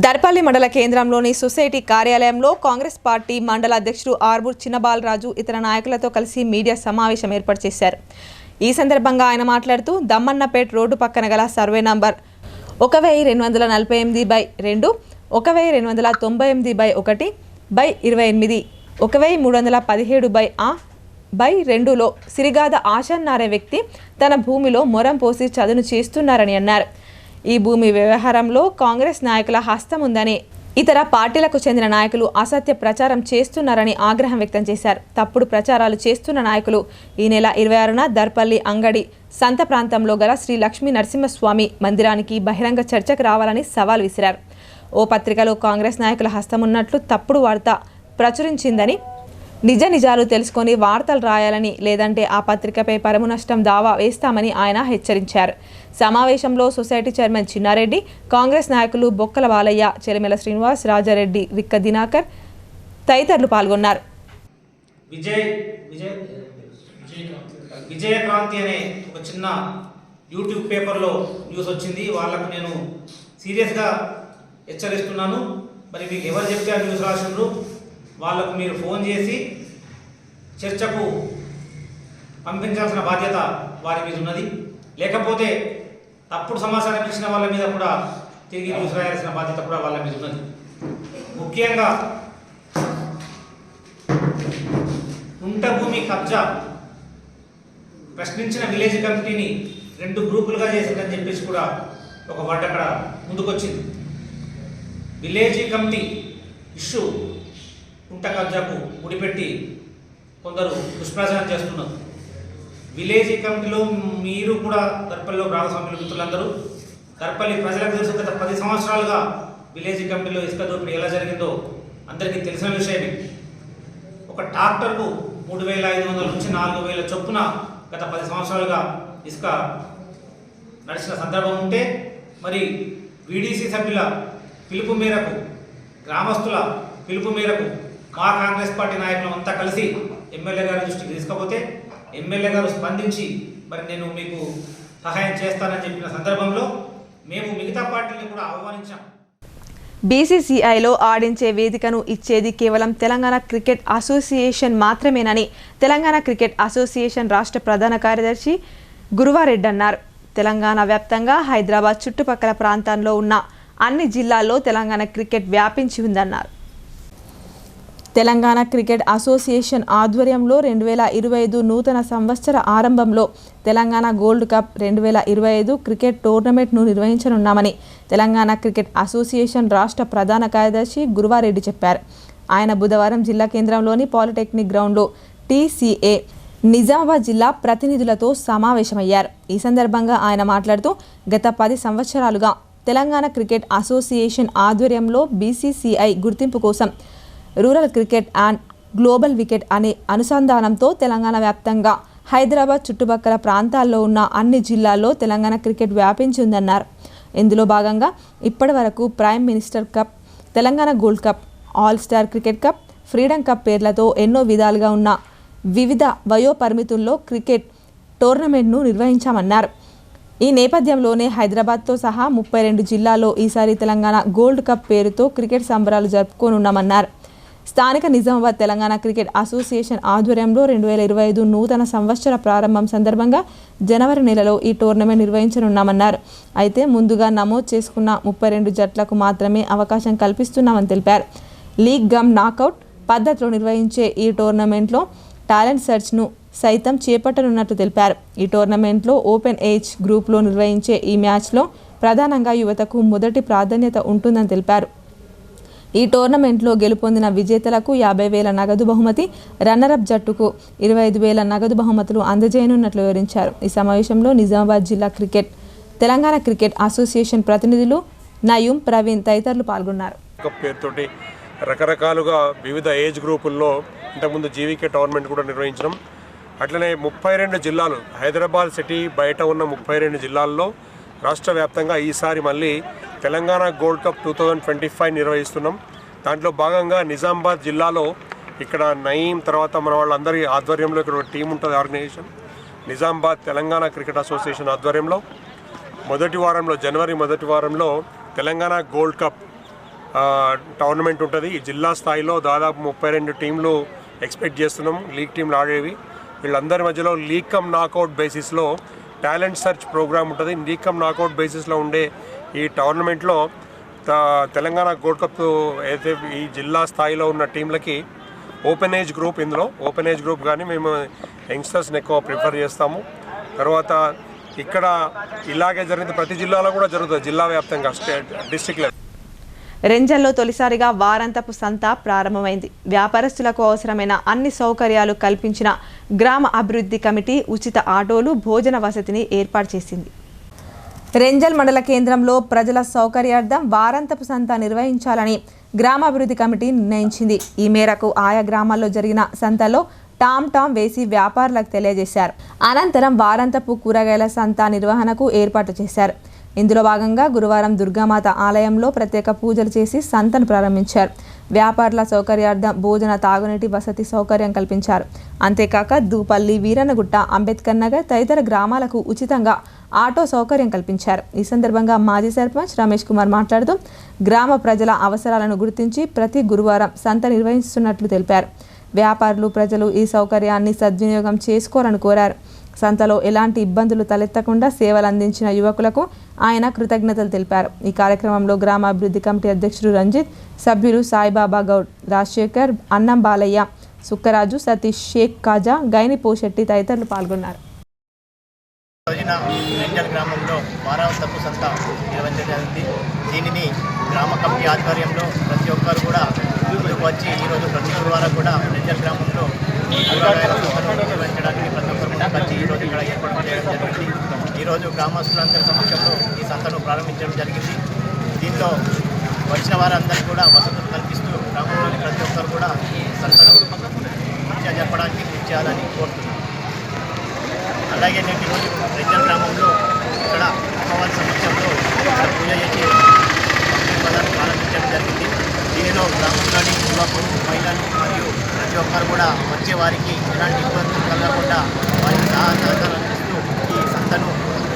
దర్పల్లి మండల కేంద్రంలోని సొసైటీ కార్యాలయంలో కాంగ్రెస్ పార్టీ మండల అధ్యక్షుడు ఆర్మూర్ చిన్నబాలరాజు ఇతర నాయకులతో కలిసి మీడియా సమావేశం ఏర్పాటు చేశారు. ఈ సందర్భంగా ఆయన మాట్లాడుతూ దమ్మన్నపేట్ రోడ్డు పక్కన గల సర్వే నంబర్ 1248/2, 1298/1/28, 1317/2లో సిరిగాద ఆశన్ నారే వ్యక్తి తన భూమిలో మొరం పోసి చదును చేస్తున్నారని అన్నారు. ఈ భూమి వ్యవహారంలో కాంగ్రెస్ నాయకుల హస్తం ఉందని, ఇతర పార్టీలకు చెందిన నాయకులు అసత్య ప్రచారం చేస్తున్నారని ఆగ్రహం వ్యక్తం చేశారు. తప్పుడు ప్రచారాలు చేస్తున్న నాయకులు ఈ నెల 26న దర్పల్లి అంగడి సంత ప్రాంతంలో గల శ్రీ లక్ష్మీ నరసింహస్వామి మందిరానికి బహిరంగ చర్చకు రావాలని సవాల్ విసిరారు. ఓ పత్రికలో కాంగ్రెస్ నాయకుల హస్తం ఉన్నట్లు తప్పుడు వార్త ప్రచురించిందని, నిజాలు తెలుసుకొని వార్తలు రాయాలని, లేదంటే ఆ పత్రికపై పరువు నష్టం దావా వేస్తామని ఆయన హెచ్చరించారు. సమావేశంలో సొసైటీ చైర్మన్ చిన్నారెడ్డి, కాంగ్రెస్ నాయకులు బొక్కల బాలయ్య, చెలిమెల శ్రీనివాస్, రాజారెడ్డి, విక్క దినాకర్ తదితరులు పాల్గొన్నారు. విజయక్రాంతి అనే ఒక చిన్న యూట్యూబ్ పేపర్లో న్యూస్ వచ్చింది. వాళ్ళకు నేను సీరియస్గా హెచ్చరిస్తున్నాను. మరి మీకు ఎవరు చెప్తే ఆ న్యూస్ రాసిండ్రు, వాళ్ళకు మీరు ఫోన్ చేసి చర్చకు పంపించాల్సిన బాధ్యత వారి మీద ఉన్నది. లేకపోతే తప్పుడు సమాచారం ఇచ్చిన వాళ్ళ మీద కూడా తిరిగి న్యూస్ రాయాల్సిన బాధ్యత కూడా వాళ్ళ మీద ఉన్నది. ముఖ్యంగా కుంట భూమి కబ్జా ప్రశ్నించిన విలేజ్ కమిటీని 2 గ్రూపులుగా చేసిందని చెప్పేసి కూడా ఒక వర్డ్ అక్కడ ముందుకొచ్చింది. విలేజ్ కమిటీ ఇష్యూ కుంట కబ్జాకు ముడిపెట్టి కొందరు దుష్ప్రచారం చేస్తున్నారు. విలేజ్ కమిటీలో మీరు కూడా దర్పల్లిలో భాగస్వాములు మిత్రులందరూ, దర్పల్లి ప్రజలకు తెలుసు. గత 10 సంవత్సరాలుగా విలేజ్ కమిటీలో ఇసుక దోపిడీ ఎలా జరిగిందో అందరికీ తెలిసిన విషయమే. ఒక ట్రాక్టర్కు 3,500 నుంచి 4,000 చొప్పున గత 10 సంవత్సరాలుగా ఇసుక నడిచిన సందర్భం ఉంటే, మరి వీడీసీ సభ్యుల పిలుపు మేరకు, గ్రామస్తుల పిలుపు మేరకు మా కాంగ్రెస్ పార్టీ నాయకులు అంతా కలిసి ఎమ్మెల్యే గారి దృష్టికి తీసుకపోతే ఎమ్మెల్యే గారు స్పందించి మరి నేను మీకు సహాయం చేస్తానని చెప్పిన సందర్భంలో మేము మిగతా పార్టీని కూడా ఆహ్వానించాం. బీసీసీఐలో ఆడించే వేదికను ఇచ్చేది కేవలం తెలంగాణ క్రికెట్ అసోసియేషన్ మాత్రమేనని తెలంగాణ క్రికెట్ అసోసియేషన్ రాష్ట్ర ప్రధాన కార్యదర్శి గురువారెడ్డి అన్నారు. తెలంగాణ వ్యాప్తంగా హైదరాబాద్ చుట్టుపక్కల ప్రాంతాల్లో ఉన్న అన్ని జిల్లాల్లో తెలంగాణ క్రికెట్ వ్యాపించి ఉందన్నారు. తెలంగాణ క్రికెట్ అసోసియేషన్ ఆధ్వర్యంలో 2025 నూతన సంవత్సర ఆరంభంలో తెలంగాణ గోల్డ్ కప్ 2025 క్రికెట్ టోర్నమెంట్ను నిర్వహించనున్నామని తెలంగాణ క్రికెట్ అసోసియేషన్ రాష్ట్ర ప్రధాన కార్యదర్శి గురువారెడ్డి చెప్పారు. ఆయన బుధవారం జిల్లా కేంద్రంలోని పాలిటెక్నిక్ గ్రౌండ్లో టీసీఏ నిజామాబాద్ జిల్లా ప్రతినిధులతో సమావేశమయ్యారు. ఈ సందర్భంగా ఆయన మాట్లాడుతూ గత 10 సంవత్సరాలుగా తెలంగాణ క్రికెట్ అసోసియేషన్ ఆధ్వర్యంలో బీసీసీఐ గుర్తింపు కోసం rural cricket and global wicket అనే అనుసంధానంతో తెలంగాణ వ్యాప్తంగా హైదరాబాద్ చుట్టుపక్కల ప్రాంతాల్లో ఉన్న అన్ని జిల్లాల్లో తెలంగాణ క్రికెట్ వ్యాపించి ఉందన్నారు. ఇందులో భాగంగా ఇప్పటి వరకు prime minister cup, Telangana gold cup, all star cricket cup, freedom cup పేర్లతో ఎన్నో విధాలుగా ఉన్న వివిధ వయోపరిమితుల్లో క్రికెట్ టోర్నమెంట్ను నిర్వహించామన్నారు. ఈ నేపథ్యంలోనే హైదరాబాద్తో సహా 32 జిల్లాల్లో ఈసారి తెలంగాణ గోల్డ్ కప్ పేరుతో క్రికెట్ సంబరాలు జరుపుకోనున్నామన్నారు. స్థానిక నిజామాబాద్ తెలంగాణ క్రికెట్ అసోసియేషన్ ఆధ్వర్యంలో 2025 నూతన సంవత్సర ప్రారంభం సందర్భంగా జనవరి నెలలో ఈ టోర్నమెంట్ నిర్వహించనున్నామన్నారు. అయితే ముందుగా నమోదు చేసుకున్న 32 జట్లకు మాత్రమే అవకాశం కల్పిస్తున్నామని తెలిపారు. లీగ్ గమ్ నాకౌట్ పద్ధతిలో నిర్వహించే ఈ టోర్నమెంట్లో టాలెంట్ సెర్చ్ను సైతం చేపట్టనున్నట్లు తెలిపారు. ఈ టోర్నమెంట్లో ఓపెన్ ఏజ్ గ్రూప్లో నిర్వహించే ఈ మ్యాచ్లో ప్రధానంగా యువతకు మొదటి ప్రాధాన్యత ఉంటుందని తెలిపారు. ఈ టోర్నమెంట్లో గెలుపొందిన విజేతలకు 50,000 నగదు బహుమతి, రన్నరప్ జట్టుకు 25,000 నగదు బహుమతులు అందజేయనున్నట్లు వివరించారు. ఈ సమావేశంలో నిజామాబాద్ జిల్లా క్రికెట్, తెలంగాణ క్రికెట్ అసోసియేషన్ ప్రతినిధులు నయూం, ప్రవీణ్ తదితరులు పాల్గొన్నారు. పేరుతోటి రకరకాలుగా వివిధ ఏజ్ గ్రూపుల్లో ఇంతకుముందు జీవీకే టోర్నమెంట్ కూడా నిర్వహించడం, అట్లనే 32 జిల్లాలు, హైదరాబాద్ సిటీ బయట ఉన్న 32 జిల్లాల్లో రాష్ట్ర వ్యాప్తంగా ఈసారి మళ్ళీ తెలంగాణ గోల్డ్ కప్ 2025 నిర్వహిస్తున్నాం. దాంట్లో భాగంగా నిజామాబాద్ జిల్లాలో ఇక్కడ నయీం తర్వాత మన వాళ్ళందరి ఆధ్వర్యంలో ఇక్కడ ఒక టీం ఉంటుంది. Organisation Nizamabad Telangana cricket association ఆధ్వర్యంలో జనవరి మొదటి వారంలో తెలంగాణ గోల్డ్ కప్ టోర్నమెంట్ ఉంటుంది. ఈ జిల్లా స్థాయిలో దాదాపు 32 టీంలు ఎక్స్పెక్ట్ చేస్తున్నాం. లీగ్ టీంలు ఆడేవి. వీళ్ళందరి మధ్యలో లీగ్ కమ్ నాకౌట్ బేసిస్లో టాలెంట్ సెర్చ్ ప్రోగ్రామ్ ఉంటుంది. లీగ్ కమ్ నాకౌట్ బేసిస్లో ఉండే ఈ టోర్నమెంట్లో తెలంగాణ గోల్డ్ కప్ అయితే ఈ జిల్లా స్థాయిలో ఉన్న టీంలకి ఓపెన్ ఏజ్ గ్రూప్, ఇందులో ఓపెన్ ఏజ్ గ్రూప్ కానీ మేము యంగ్స్టర్స్ని ఎక్కువ ప్రిఫర్ చేస్తాము. తర్వాత ఇక్కడ ఇలాగే జరిగింది, ప్రతి జిల్లాలో కూడా జరుగుతుంది, జిల్లా వ్యాప్తంగా డిస్ట్రిక్ట్ లెవెల్. రెంజల్లో తొలిసారిగా వారాంతపు సంత ప్రారంభమైంది. వ్యాపారస్తులకు అవసరమైన అన్ని సౌకర్యాలు కల్పించిన గ్రామ అభివృద్ధి కమిటీ ఉచిత ఆటోలు, భోజన వసతిని ఏర్పాటు చేసింది. రెంజల్ మండల కేంద్రంలో ప్రజల సౌకర్యార్థం వారాంతపు సంత నిర్వహించాలని గ్రామాభివృద్ధి కమిటీ నిర్ణయించింది. ఈ మేరకు ఆయా గ్రామాల్లో జరిగిన సంతలో టామ్ వేసి వ్యాపారులకు తెలియజేశారు. అనంతరం వారాంతపు కూరగాయల సంత నిర్వహణకు ఏర్పాటు చేశారు. ఇందులో భాగంగా గురువారం దుర్గామాత ఆలయంలో ప్రత్యేక పూజలు చేసి సంతను ప్రారంభించారు. వ్యాపారుల సౌకర్యార్థం భోజన, తాగునీటి వసతి సౌకర్యం కల్పించారు. అంతేకాక దూపల్లి, వీరన్నగుట్ట, అంబేద్కర్ నగర్ తదితర గ్రామాలకు ఉచితంగా ఆటో సౌకర్యం కల్పించారు. ఈ సందర్భంగా మాజీ సర్పంచ్ రమేష్ కుమార్ మాట్లాడుతూ గ్రామ ప్రజల అవసరాలను గుర్తించి ప్రతి గురువారం సంత నిర్వహిస్తున్నట్లు తెలిపారు. వ్యాపారులు, ప్రజలు ఈ సౌకర్యాన్ని సద్వినియోగం చేసుకోవాలని కోరారు. సంతలో ఎలాంటి ఇబ్బందులు తలెత్తకుండా సేవలు అందించిన యువకులకు ఆయన కృతజ్ఞతలు తెలిపారు. ఈ కార్యక్రమంలో గ్రామాభివృద్ధి కమిటీ అధ్యక్షుడు రంజిత్, సభ్యులు సాయిబాబా గౌడ్, రాజశేఖర్, అన్నం బాలయ్య, సుక్కరాజు, సతీష్, షేక్ కాజా, గైని పోషెట్టి తదితరులు పాల్గొన్నారు. రెంజల్ గ్రామంలో వారాంతపు సంత నిర్వహించబడింది. దీనిని గ్రామ కమిటీ ఆధ్వర్యంలో ప్రతి ఒక్కరు కూడా ముందుకు వచ్చి ఈరోజు ప్రతి గురువారం కూడా రెంజల్ గ్రామంలో కూరగాయల సంతను నిర్వహించడానికి ప్రతి ఒక్కరు ముందుకు వచ్చి ఈరోజు ఇక్కడ ఏర్పాటు చేయడం జరిగింది. ఈరోజు గ్రామస్తులందరి సమక్షంలో ఈ సంతను ప్రారంభించడం జరిగింది. దీంట్లో వచ్చిన వారందరికీ కూడా వసతులు కల్పిస్తూ గ్రామంలోని ప్రతి ఒక్కరు కూడా ఈ సంతను మంచిగా జరపడానికి కృషి చేయాలని కోరుతున్నాను. అలాగే నేను ఈరోజు రెంజల్ గ్రామంలో ఇక్కడ అమ్మవారి సమక్షంలో పూజ చేసి పదార్థాలు ప్రారంభించడం జరిగింది. దీనిలో గ్రామంలోని యువకులు, మహిళలు మరియు ప్రతి ఒక్కరు కూడా వచ్చే వారికి ఎలాంటి ఇబ్బందులు కలగకుండా వారికి సహకారం అందిస్తూ ఈ సంతను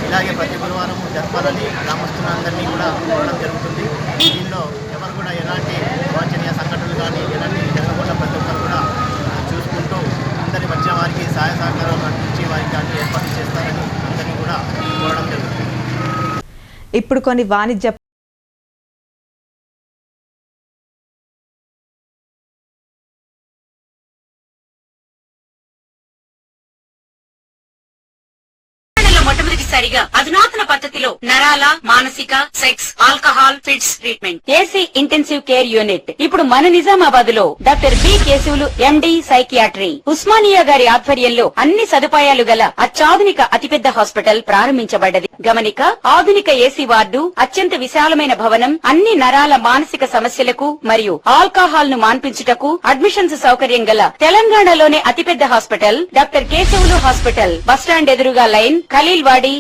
ఇలాగే ప్రతి గురువారం జరపాలని గ్రామస్తులందరినీ కూడా కోరడం జరుగుతుంది. దీనిలో ఎవరు కూడా ఎలాంటి వాంఛనీయ సంఘటనలు కానీ ఎలాంటి జరగకుండా ప్రతి ఒక్కరు కూడా చూసుకుంటూ అందరి వచ్చిన వారికి సహాయ సహకారాలు అందించి వారికి అన్ని ఏర్పాటు చేస్తారని అందరినీ కూడా కోరడం జరుగుతుంది. ఇప్పుడు కొన్ని వాణిజ్య మొట్టమొదటిసారిగా అధునాతన పద్ధతిలో నరాల, మానసిక, sex, alcohol, fits treatment, AC intensive care unit ఇప్పుడు మన నిజామాబాద్ లో doctor B Keshavulu MD psychiatry, Osmania గారి ఆధ్వర్యంలో అన్ని సదుపాయాలు గల అత్యాధునిక అతిపెద్ద హాస్పిటల్ ప్రారంభించబడ్డది. గమనిక, ఆధునిక ఏసీ వార్డు, అత్యంత విశాలమైన భవనం, అన్ని నరాల, మానసిక సమస్యలకు మరియు ఆల్కహాల్ ను మాన్పించుటకు అడ్మిషన్స్ సౌకర్యం గల తెలంగాణలోనే అతిపెద్ద hospital doctor Keshavulu hospital, bus stand ఎదురుగా లైన్, ఖలీల్వాడి.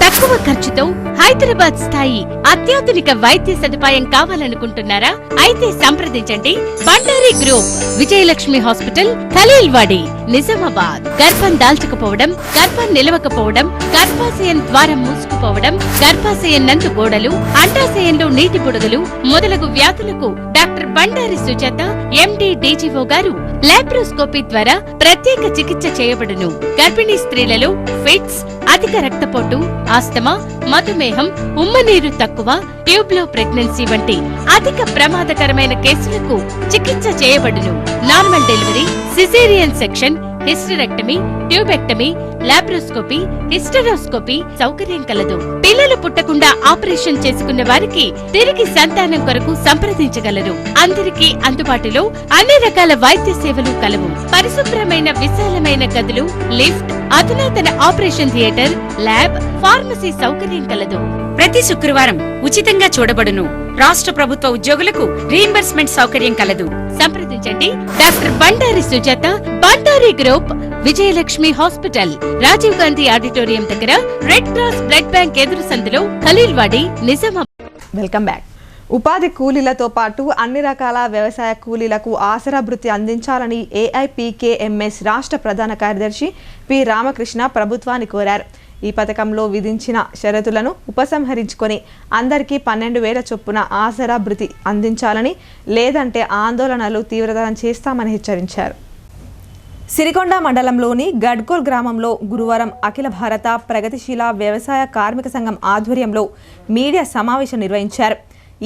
తక్కువ ఖర్చుతో హైదరాబాద్ స్థాయి అత్యాధునిక వైద్య సదుపాయం కావాలనుకుంటున్నారా? అయితే సంప్రదించండి బండారి గ్రూప్, విజయలక్ష్మి హాస్పిటల్, ఖలీల్వాడి, నిజామాబాద్. గర్భం దాల్చకపోవడం, గర్భం నిలవకపోవడం, గర్భాశయం ద్వారం మూసుకుపోవడం, గర్భాశయం నందు గోడలు, అండాశయంలో నీటి బుడగలు మొదలగు వ్యాధులకు డాక్టర్ బండారి సుజాత ఎండి డీజీఓ గారు లాప్రోస్కోపీ ద్వారా ప్రత్యేక చికిత్స చేయబడును. గర్భిణీ స్త్రీలలో ఫిట్స్, అధిక రక్తపోటు, ఆస్తమా, మధుమేహం, ఉమ్మనీరు తక్కువ, ట్యూబ్లో ప్రెగ్నెన్సీ వంటి అధిక ప్రమాదకరమైన కేసులకు చికిత్స చేయబడును. Normal delivery, caesarean section, hysterectomy, tubectomy, laparoscopy, hysteroscopy సౌకర్యం కలదు. పిల్లలు పుట్టకుండా ఆపరేషన్ చేసుకున్న వారికి తిరిగి సంతానం కొరకు సంప్రదించగలరు. అందరికీ అందుబాటులో అన్ని రకాల వైద్య సేవలు కలవు. పరిశుభ్రమైన విశాలమైన గదులు, లిఫ్ట్, అధునాతన ఆపరేషన్ థియేటర్, ల్యాబ్, ఫార్మసీ సౌకర్యం కలదు. ప్రతి శుక్రవారం ఉచితంగా చూడబడును. రాష్ట్ర ప్రభుత్వ ఉద్యోగులకు రీయింబర్స్మెంట్ సౌకర్యం కలదు. సంప్రదించండి doctor Bandari Sujatha, Bandari group, Vijayalakshmi hospital, Rajiv Gandhi auditorium దగ్గర, రెడ్ క్రాస్ బ్లడ్ బ్యాంక్ ఎదురు సందులో, ఖలీల్వాడి, నిజామాబాద్. Welcome back. ఉపాధి కూలీలతో పాటు అన్ని రకాల వ్యవసాయ కూలీలకు ఆసరా భృతి అందించాలని ఏఐపీకేఎంఎస్ రాష్ట్ర ప్రధాన కార్యదర్శి పి రామకృష్ణ ప్రభుత్వాన్ని కోరారు. ఈ పథకంలో విధించిన షరతులను ఉపసంహరించుకొని అందరికీ 12,000 చొప్పున ఆసరా భృతి అందించాలని, లేదంటే ఆందోళనలు తీవ్రతరం చేస్తామని హెచ్చరించారు. సిరికొండ మండలంలోని గడ్కోల్ గ్రామంలో గురువారం అఖిల భారత ప్రగతిశీల వ్యవసాయ కార్మిక సంఘం ఆధ్వర్యంలో మీడియా సమావేశం నిర్వహించారు.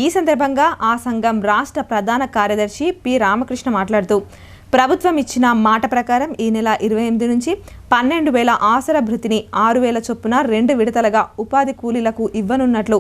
ఈ సందర్భంగా ఆ సంఘం రాష్ట్ర ప్రధాన కార్యదర్శి పి రామకృష్ణ మాట్లాడుతూ, ప్రభుత్వం ఇచ్చిన మాట ప్రకారం ఈ నెల 28 నుంచి 12,000 ఆసరా భృతిని 6,000 చొప్పున 2 విడతలుగా ఉపాధి కూలీలకు ఇవ్వనున్నట్లు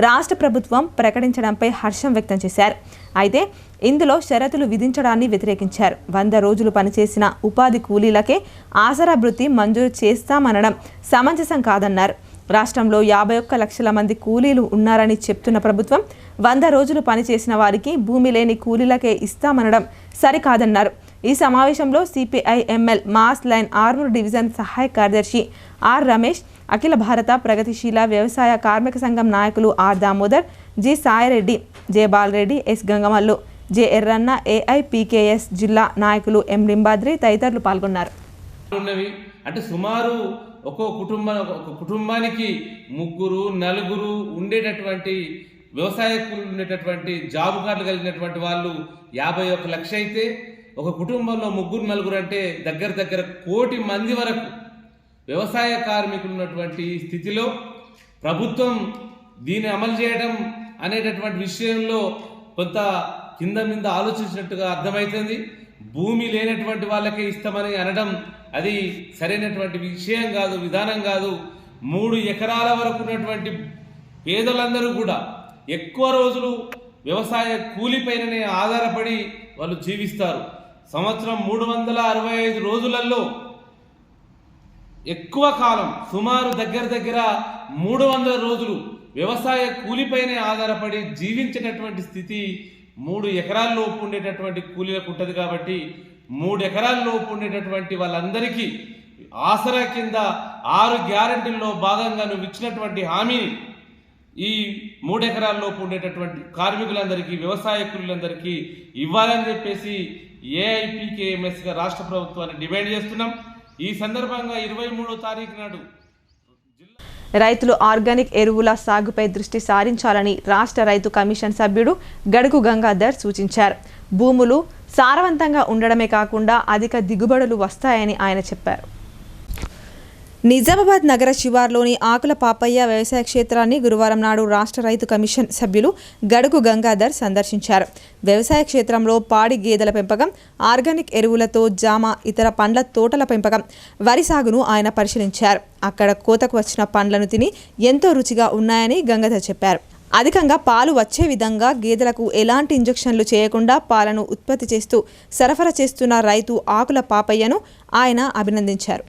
రాష్ట్ర ప్రభుత్వం ప్రకటించడంపై హర్షం వ్యక్తం చేశారు. అయితే ఇందులో షరతులు విధించడాన్ని వ్యతిరేకించారు. 100 రోజులు పనిచేసిన ఉపాధి కూలీలకే ఆసరా భృతి మంజూరు చేస్తామనడం సమంజసం కాదన్నారు. రాష్ట్రంలో 51 లక్షల మంది కూలీలు ఉన్నారని చెప్తున్న ప్రభుత్వం 100 రోజులు పనిచేసిన వారికి భూమి లేని కూలీలకే ఇస్తామనడం సరికాదన్నారు. ఈ సమావేశంలో CPI ML mass line Armoor division సహాయ కార్యదర్శి ఆర్ రమేష్, అఖిల భారత ప్రగతిశీల వ్యవసాయ కార్మిక సంఘం నాయకులు R Damodar, G Saireddy, J Balareddy, S Gangamallu, J Erranna, AIPKS జిల్లా నాయకులు ఎం లింబాద్రి తదితరులు పాల్గొన్నారు. అంటే సుమారు ఒక కుటుంబానికి 3, 4 ఉండేటటువంటి వ్యవసాయ కూలీలు ఉండేటటువంటి జాబ్ కార్డులు కలిగినటువంటి వాళ్ళు 51 లక్ష అయితే, ఒక కుటుంబంలో 3, 4 అంటే దగ్గర 1 కోటి మంది వరకు వ్యవసాయ కార్మికులు ఉన్నటువంటి స్థితిలో ప్రభుత్వం దీన్ని అమలు చేయడం అనేటటువంటి విషయంలో కొంత కింద మీద ఆలోచించినట్టుగా అర్థమవుతుంది. భూమి లేనటువంటి వాళ్ళకే ఇస్తామని అనడం అది సరైనటువంటి విషయం కాదు, విధానం కాదు. 3 ఎకరాల వరకు ఉన్నటువంటి పేదలందరూ కూడా ఎక్కువ రోజులు వ్యవసాయ కూలిపైననే ఆధారపడి వాళ్ళు జీవిస్తారు. సంవత్సరం 365 రోజులలో ఎక్కువ కాలం సుమారు దగ్గర 300 రోజులు వ్యవసాయ కూలిపైనే ఆధారపడి జీవించేటటువంటి స్థితి 3 ఎకరాల లోపు ఉండేటటువంటి కూలీలకు ఉంటుంది. కాబట్టి 3 ఎకరాల లోపు ఉండేటటువంటి వాళ్ళందరికీ ఆసరా కింద 6 గ్యారెంటీల్లో భాగంగా నువ్వు ఇచ్చినటువంటి హామీని ఈ 3 ఎకరాల లోపు ఉండేటటువంటి కార్మికులందరికీ, వ్యవసాయ కూలీలందరికీ ఇవ్వాలని చెప్పేసి ఏఐపీకేఎంఎస్గా రాష్ట్ర ప్రభుత్వాన్ని డిమాండ్ చేస్తున్నాం. ఈ సందర్భంగా 23వ తారీఖు నాడు రైతులు ఆర్గానిక్ ఎరువుల సాగుపై దృష్టి సారించాలని రాష్ట్ర రైతు కమిషన్ సభ్యుడు గడుగు గంగాధర్ సూచించారు. భూములు సారవంతంగా ఉండడమే కాకుండా అధిక దిగుబడులు వస్తాయని ఆయన చెప్పారు. నిజామాబాద్ నగర శివార్లోని ఆకుల పాపయ్య వ్యవసాయ క్షేత్రాన్ని గురువారం నాడు రాష్ట్ర రైతు కమిషన్ సభ్యులు గడుగు గంగాధర్ సందర్శించారు. వ్యవసాయ క్షేత్రంలో పాడి గేదెల పెంపకం, ఆర్గానిక్ ఎరువులతో జామ, ఇతర పండ్ల తోటల పెంపకం, వరి సాగును ఆయన పరిశీలించారు. అక్కడ కోతకు వచ్చిన పండ్లను తిని ఎంతో రుచిగా ఉన్నాయని గంగాధర్ చెప్పారు. అధికంగా పాలు వచ్చే విధంగా గేదెలకు ఎలాంటి ఇంజెక్షన్లు చేయకుండా పాలను ఉత్పత్తి చేస్తూ సరఫరా చేస్తున్న రైతు ఆకుల పాపయ్యను ఆయన అభినందించారు.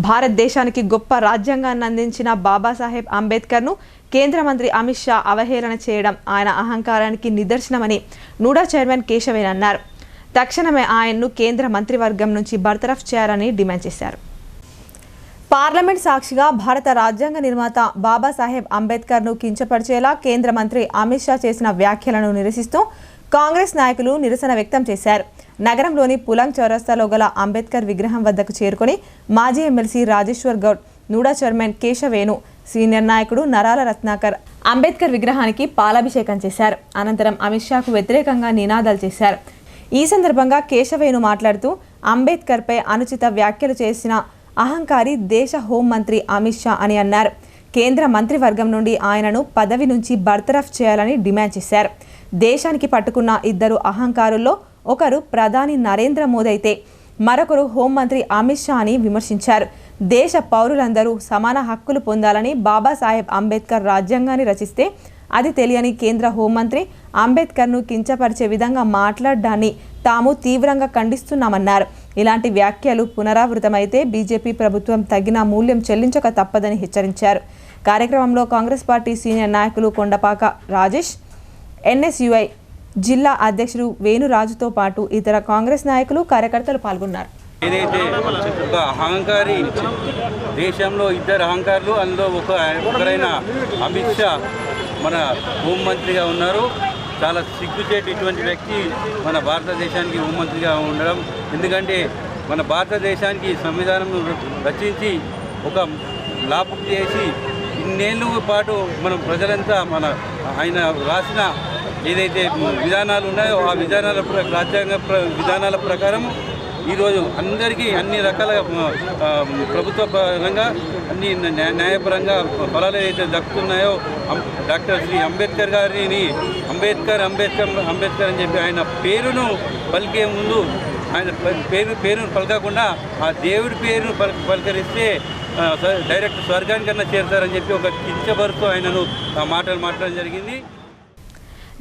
భారతదేశానికి గొప్ప రాజ్యాంగాన్ని అందించిన బాబాసాహెబ్ అంబేద్కర్ను కేంద్ర మంత్రి అమిత్ షా అవహేళన చేయడం ఆయన అహంకారానికి నిదర్శనమని నూడా చైర్మన్ కేశవేన్ అన్నారు. తక్షణమే ఆయన్ను కేంద్ర మంత్రివర్గం నుంచి బర్తరఫ్ చేయాలని డిమాండ్ చేశారు. పార్లమెంట్ సాక్షిగా భారత రాజ్యాంగ నిర్మాత బాబాసాహెబ్ అంబేద్కర్ను కించపరిచేలా కేంద్ర మంత్రి అమిత్ షా చేసిన వ్యాఖ్యలను నిరసిస్తూ కాంగ్రెస్ నాయకులు నిరసన వ్యక్తం చేశారు. నగరంలోని పులంగ్ చౌరస్తాలో గల అంబేద్కర్ విగ్రహం వద్దకు చేరుకుని మాజీ MLC Rajeshwar Goud, NUDA chairman Keshavenu, senior నాయకుడు నరాల రత్నాకర్ అంబేద్కర్ విగ్రహానికి పాలాభిషేకం చేశారు. అనంతరం అమిత్ షాకు వ్యతిరేకంగా నినాదాలు చేశారు. ఈ సందర్భంగా కేశవేణు మాట్లాడుతూ అంబేద్కర్పై అనుచిత వ్యాఖ్యలు చేసిన అహంకారి దేశ హోంమంత్రి అమిత్ షా అని అన్నారు. కేంద్ర మంత్రివర్గం నుండి ఆయనను పదవి నుంచి బర్తరఫ్ చేయాలని డిమాండ్ చేశారు. దేశానికి పట్టుకున్న ఇద్దరు అహంకారుల్లో ఒకరు ప్రధాని నరేంద్ర మోదీ అయితే మరొకరు హోంమంత్రి అమిత్ షా అని విమర్శించారు. దేశ పౌరులందరూ సమాన హక్కులు పొందాలని బాబాసాహెబ్ అంబేద్కర్ రాజ్యాంగాన్ని రచిస్తే అది తెలియని కేంద్ర హోంమంత్రి అంబేద్కర్ను కించపరిచే విధంగా మాట్లాడడాన్ని తాము తీవ్రంగా ఖండిస్తున్నామన్నారు. ఇలాంటి వ్యాఖ్యలు పునరావృతమైతే బీజేపీ ప్రభుత్వం తగిన మూల్యం చెల్లించక తప్పదని హెచ్చరించారు. కార్యక్రమంలో కాంగ్రెస్ పార్టీ సీనియర్ నాయకులు కొండపాక రాజేష్, ఎన్ఎస్యుఐ జిల్లా అధ్యక్షుడు వేణురాజుతో పాటు ఇతర కాంగ్రెస్ నాయకులు, కార్యకర్తలు పాల్గొన్నారు. ఏదైతే ఒక అహంకారి, దేశంలో ఇద్దరు అహంకారులు, అందులో ఒకరైన అమిత్ షా మన హోంమంత్రిగా ఉన్నారు. చాలా సిగ్గుచేటు ఇటువంటి వ్యక్తి మన భారతదేశానికి హోంమంత్రిగా ఉండడం. ఎందుకంటే మన భారతదేశానికి సంవిధానం రచించి ఒక లాభం చేసి ఇన్నేళ్ళ పాటు మనం ప్రజలంతా ఆయన రాసిన ఏదైతే విధానాలు ఉన్నాయో ఆ విధానాల రాజ్యాంగ విధానాల ప్రకారం ఈరోజు అందరికీ అన్ని రకాల ప్రభుత్వ పరంగా అన్ని న్యాయపరంగా ఫలాలు ఏదైతే దక్కుతున్నాయో డాక్టర్ శ్రీ అంబేద్కర్ గారిని అంబేద్కర్ అని చెప్పి ఆయన పేరును పలికే ముందు ఆయన పేరును పలకకుండా ఆ దేవుడి పేరును పలకరిస్తే డైరెక్ట్ స్వర్గానికన్నా చేరుతారని చెప్పి ఒక కించబరుతూ ఆయనను మాట్లాడడం జరిగింది.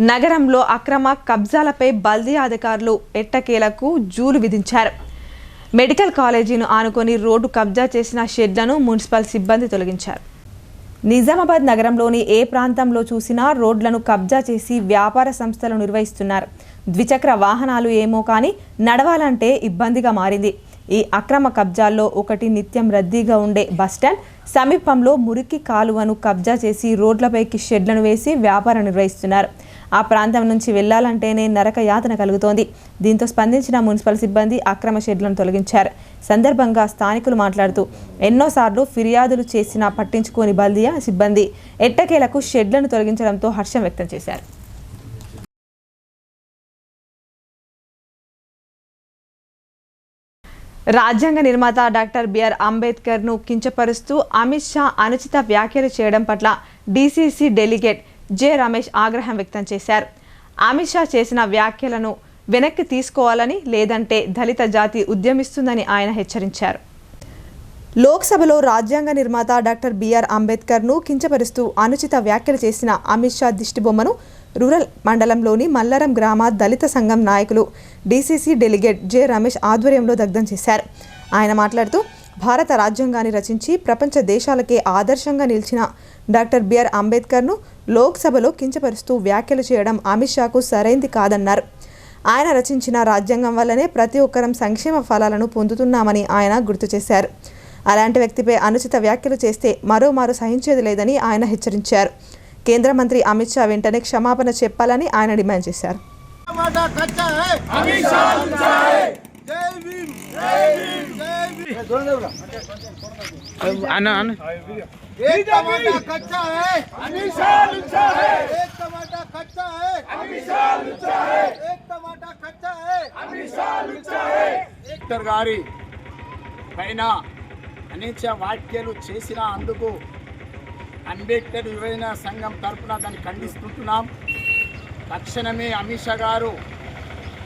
నగరంలో అక్రమ కబ్జాలపై బల్దియా అధికారులు ఎట్టకేలకు జూలు విధించారు. మెడికల్ కాలేజీను ఆనుకొని రోడ్డు కబ్జా చేసిన షెడ్లను మున్సిపల్ సిబ్బంది తొలగించారు. నిజామాబాద్ నగరంలోని ఏ ప్రాంతంలో చూసినా రోడ్లను కబ్జా చేసి వ్యాపార సంస్థలు నిర్వహిస్తున్నారు. ద్విచక్ర వాహనాలు ఏమో కానీ నడవాలంటే ఇబ్బందిగా మారింది. ఈ అక్రమ కబ్జాల్లో ఒకటి నిత్యం రద్దీగా ఉండే బస్టాండ్ సమీపంలో మురికి కాలువను కబ్జా చేసి రోడ్లపైకి షెడ్లను వేసి వ్యాపారం నిర్వహిస్తున్నారు. ఆ ప్రాంతం నుంచి వెళ్లాలంటేనే నరక యాతన కలుగుతోంది. దీంతో స్పందించిన మున్సిపల్ సిబ్బంది అక్రమ షెడ్లను తొలగించారు. సందర్భంగా స్థానికులు మాట్లాడుతూ ఎన్నోసార్లు ఫిర్యాదులు చేసినా పట్టించుకోని బల్దియా సిబ్బంది ఎట్టకేలకు షెడ్లను తొలగించడంతో హర్షం వ్యక్తం చేశారు. రాజ్యాంగ నిర్మాత డాక్టర్ బిఆర్ అంబేద్కర్ను కించపరుస్తూ అమిత్ షా అనుచిత వ్యాఖ్యలు చేయడం పట్ల డీసీసీ డెలిగేట్ జె రమేష్ ఆగ్రహం వ్యక్తం చేశారు. అమిత్ షా చేసిన వ్యాఖ్యలను వెనక్కి తీసుకోవాలని, లేదంటే దళిత జాతి ఉద్యమిస్తుందని ఆయన హెచ్చరించారు. లోక్సభలో రాజ్యాంగ నిర్మాత డాక్టర్ బిఆర్ అంబేద్కర్ను కించపరుస్తూ అనుచిత వ్యాఖ్యలు చేసిన అమిత్ షా దిష్టిబొమ్మను రూరల్ మండలంలోని మల్లారం గ్రామ దళిత సంఘం నాయకులు డీసీసీ డెలిగేట్ జె రమేష్ ఆధ్వర్యంలో దగ్ధం చేశారు. ఆయన మాట్లాడుతూ భారత రాజ్యాంగాన్ని రచించి ప్రపంచ దేశాలకే ఆదర్శంగా నిలిచిన డాక్టర్ బిఆర్ అంబేద్కర్ను లోక్సభలో కించపరుస్తూ వ్యాఖ్యలు చేయడం అమిత్ షాకు సరైంది కాదన్నారు. ఆయన రచించిన రాజ్యాంగం వల్లనే ప్రతి ఒక్కరం సంక్షేమ ఫలాలను పొందుతున్నామని ఆయన గుర్తు చేశారు. అలాంటి వ్యక్తిపై అనుచిత వ్యాఖ్యలు చేస్తే మరోమారు సహించేది లేదని ఆయన హెచ్చరించారు. కేంద్ర మంత్రి అమిత్ షా వెంటనే క్షమాపణ చెప్పాలని ఆయన డిమాండ్ చేశారు. అంబేద్కర్ గారి పైన అనేక వ్యాఖ్యలు చేసిన అందుకు అంబేద్కర్ యువజన సంఘం తరఫున దాన్ని ఖండిస్తున్నాం. తక్షణమే అమిత్ షా గారు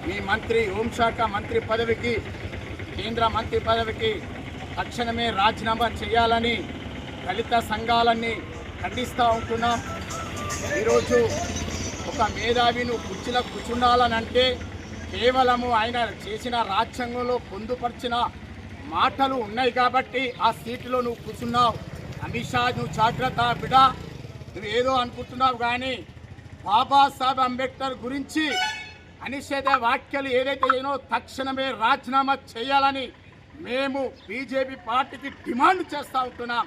మీ మంత్రి హోంశాఖ మంత్రి పదవికి, కేంద్ర మంత్రి పదవికి తక్షణమే రాజీనామా చేయాలని దళిత సంఘాలన్నీ ఖండిస్తూ ఉంటున్నాం. ఈరోజు ఒక మేధావిను కుర్చీలో కూర్చుండాలనంటే కేవలము ఆయన చేసిన రాజ్యాంగంలో పొందుపరిచిన మాటలు ఉన్నాయి కాబట్టి ఆ సీటులో నువ్వు కూర్చున్నావు. అమిత్ షా, నువ్వు జాగ్రత్త బిడ్డ, నువ్వు ఏదో అనుకుంటున్నావు కానీ బాబాసాహెబ్ అంబేద్కర్ గురించి అనిషేధ వ్యాఖ్యలు ఏదైతే అయినో తక్షణమే రాజీనామా చేయాలని మేము బీజేపీ పార్టీకి డిమాండ్ చేస్తూ ఉంటున్నాం.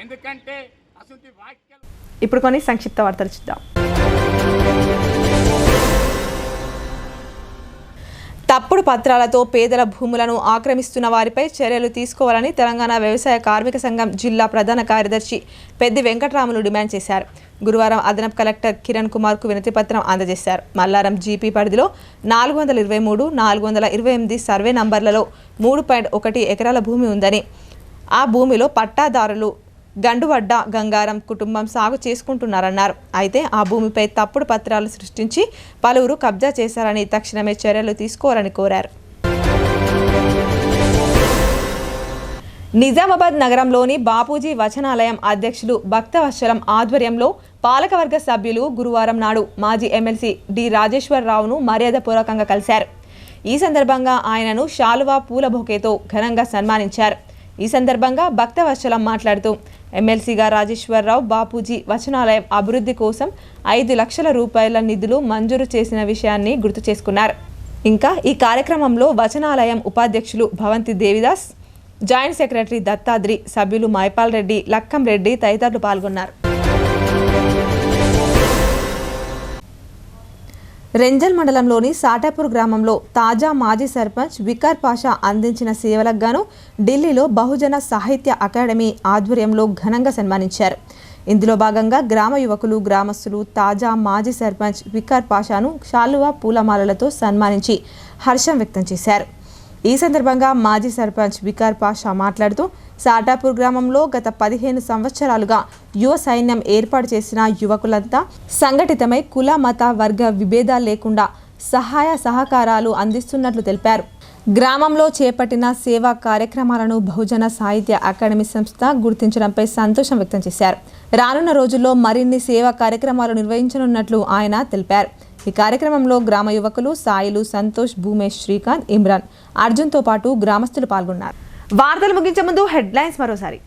ఎందుకంటే అసలు వ్యాఖ్యలు. ఇప్పుడు కొన్ని సంక్షిప్త వార్తలు చూద్దాం. తప్పుడు పత్రాలతో పేదల భూములను ఆక్రమిస్తున్న వారిపై చర్యలు తీసుకోవాలని తెలంగాణ వ్యవసాయ కార్మిక సంఘం జిల్లా ప్రధాన కార్యదర్శి పెద్ది వెంకటరాములు డిమాండ్ చేశారు. గురువారం అదనపు కలెక్టర్ కిరణ్ కుమార్కు వినతిపత్రం అందజేశారు. మల్లారం జీపీ పరిధిలో 423, 428 సర్వే నంబర్లలో 3.1 ఎకరాల భూమి ఉందని, ఆ భూమిలో పట్టాదారులు గండువడ్డ గంగారం కుటుంబం సాగు చేసుకుంటున్నారన్నారు. అయితే ఆ భూమిపై తప్పుడు పత్రాలు సృష్టించి పలువురు కబ్జా చేశారని తక్షణమే చర్యలు తీసుకోవాలని కోరారు. నిజామాబాద్ నగరంలోని బాపూజీ వచనాలయం అధ్యక్షులు భక్తవత్సలం ఆధ్వర్యంలో పాలకవర్గ సభ్యులు గురువారం నాడు మాజీ ఎమ్మెల్సీ డి రాజేశ్వరరావును మర్యాదపూర్వకంగా కలిశారు. ఈ సందర్భంగా ఆయనను శాలువా పూల బొకేతో ఘనంగా సన్మానించారు. ఈ సందర్భంగా భక్తవత్సలం మాట్లాడుతూ ఎమ్మెల్సీగా రాజేశ్వరరావు బాపూజీ వచనాలయం అభివృద్ధి కోసం 5 లక్షల రూపాయల నిధులు మంజూరు చేసిన విషయాన్ని గుర్తు చేసుకున్నారు. ఇంకా ఈ కార్యక్రమంలో వచనాలయం ఉపాధ్యక్షులు భవంతి దేవిదాస్, జాయింట్ సెక్రటరీ దత్తాద్రి, సభ్యులు మైపాల్ రెడ్డి, లక్కం రెడ్డి తదితరులు పాల్గొన్నారు. రెంజల్ మండలంలోని సాటాపూర్ గ్రామంలో తాజా మాజీ సర్పంచ్ వికార్ పాషా అందించిన సేవలకు గాను ఢిల్లీలో బహుజన సాహిత్య అకాడమీ ఆధ్వర్యంలో ఘనంగా సన్మానించారు. ఇందులో భాగంగా గ్రామ యువకులు, గ్రామస్తులు తాజా మాజీ సర్పంచ్ వికార్ పాషాను శాలువా పూలమాలలతో సన్మానించి హర్షం వ్యక్తం చేశారు. ఈ సందర్భంగా మాజీ సర్పంచ్ వికార్ పాషా మాట్లాడుతూ సాటాపూర్ గ్రామంలో గత 15 సంవత్సరాలుగా యువ సైన్యం ఏర్పాటు చేసిన యువకులంతా సంఘటితమై కుల, మత, వర్గ విభేదాలు లేకుండా సహాయ సహకారాలు అందిస్తున్నట్లు తెలిపారు. గ్రామంలో చేపట్టిన సేవా కార్యక్రమాలను బహుజన సాహిత్య అకాడమీ సంస్థ గుర్తించడంపై సంతోషం వ్యక్తం చేశారు. రానున్న రోజుల్లో మరిన్ని సేవా కార్యక్రమాలు నిర్వహించనున్నట్లు ఆయన తెలిపారు. ఈ కార్యక్రమంలో గ్రామ యువకులు సాయిలు, సంతోష్, భూమేష్, శ్రీకాంత్, ఇమ్రాన్, అర్జున్తో పాటు గ్రామస్తులు పాల్గొన్నారు. వార్తలు ముగించే ముందు హెడ్లైన్స్ మరోసారి.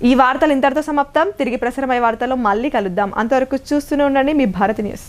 ఈ వార్తలు ఇంతటితో సమాప్తం. తిరిగి ప్రసారమయ్యే వార్తల్లో మళ్ళీ కలుద్దాం. అంతవరకు చూస్తూనే ఉండండి మీ భారతి న్యూస్.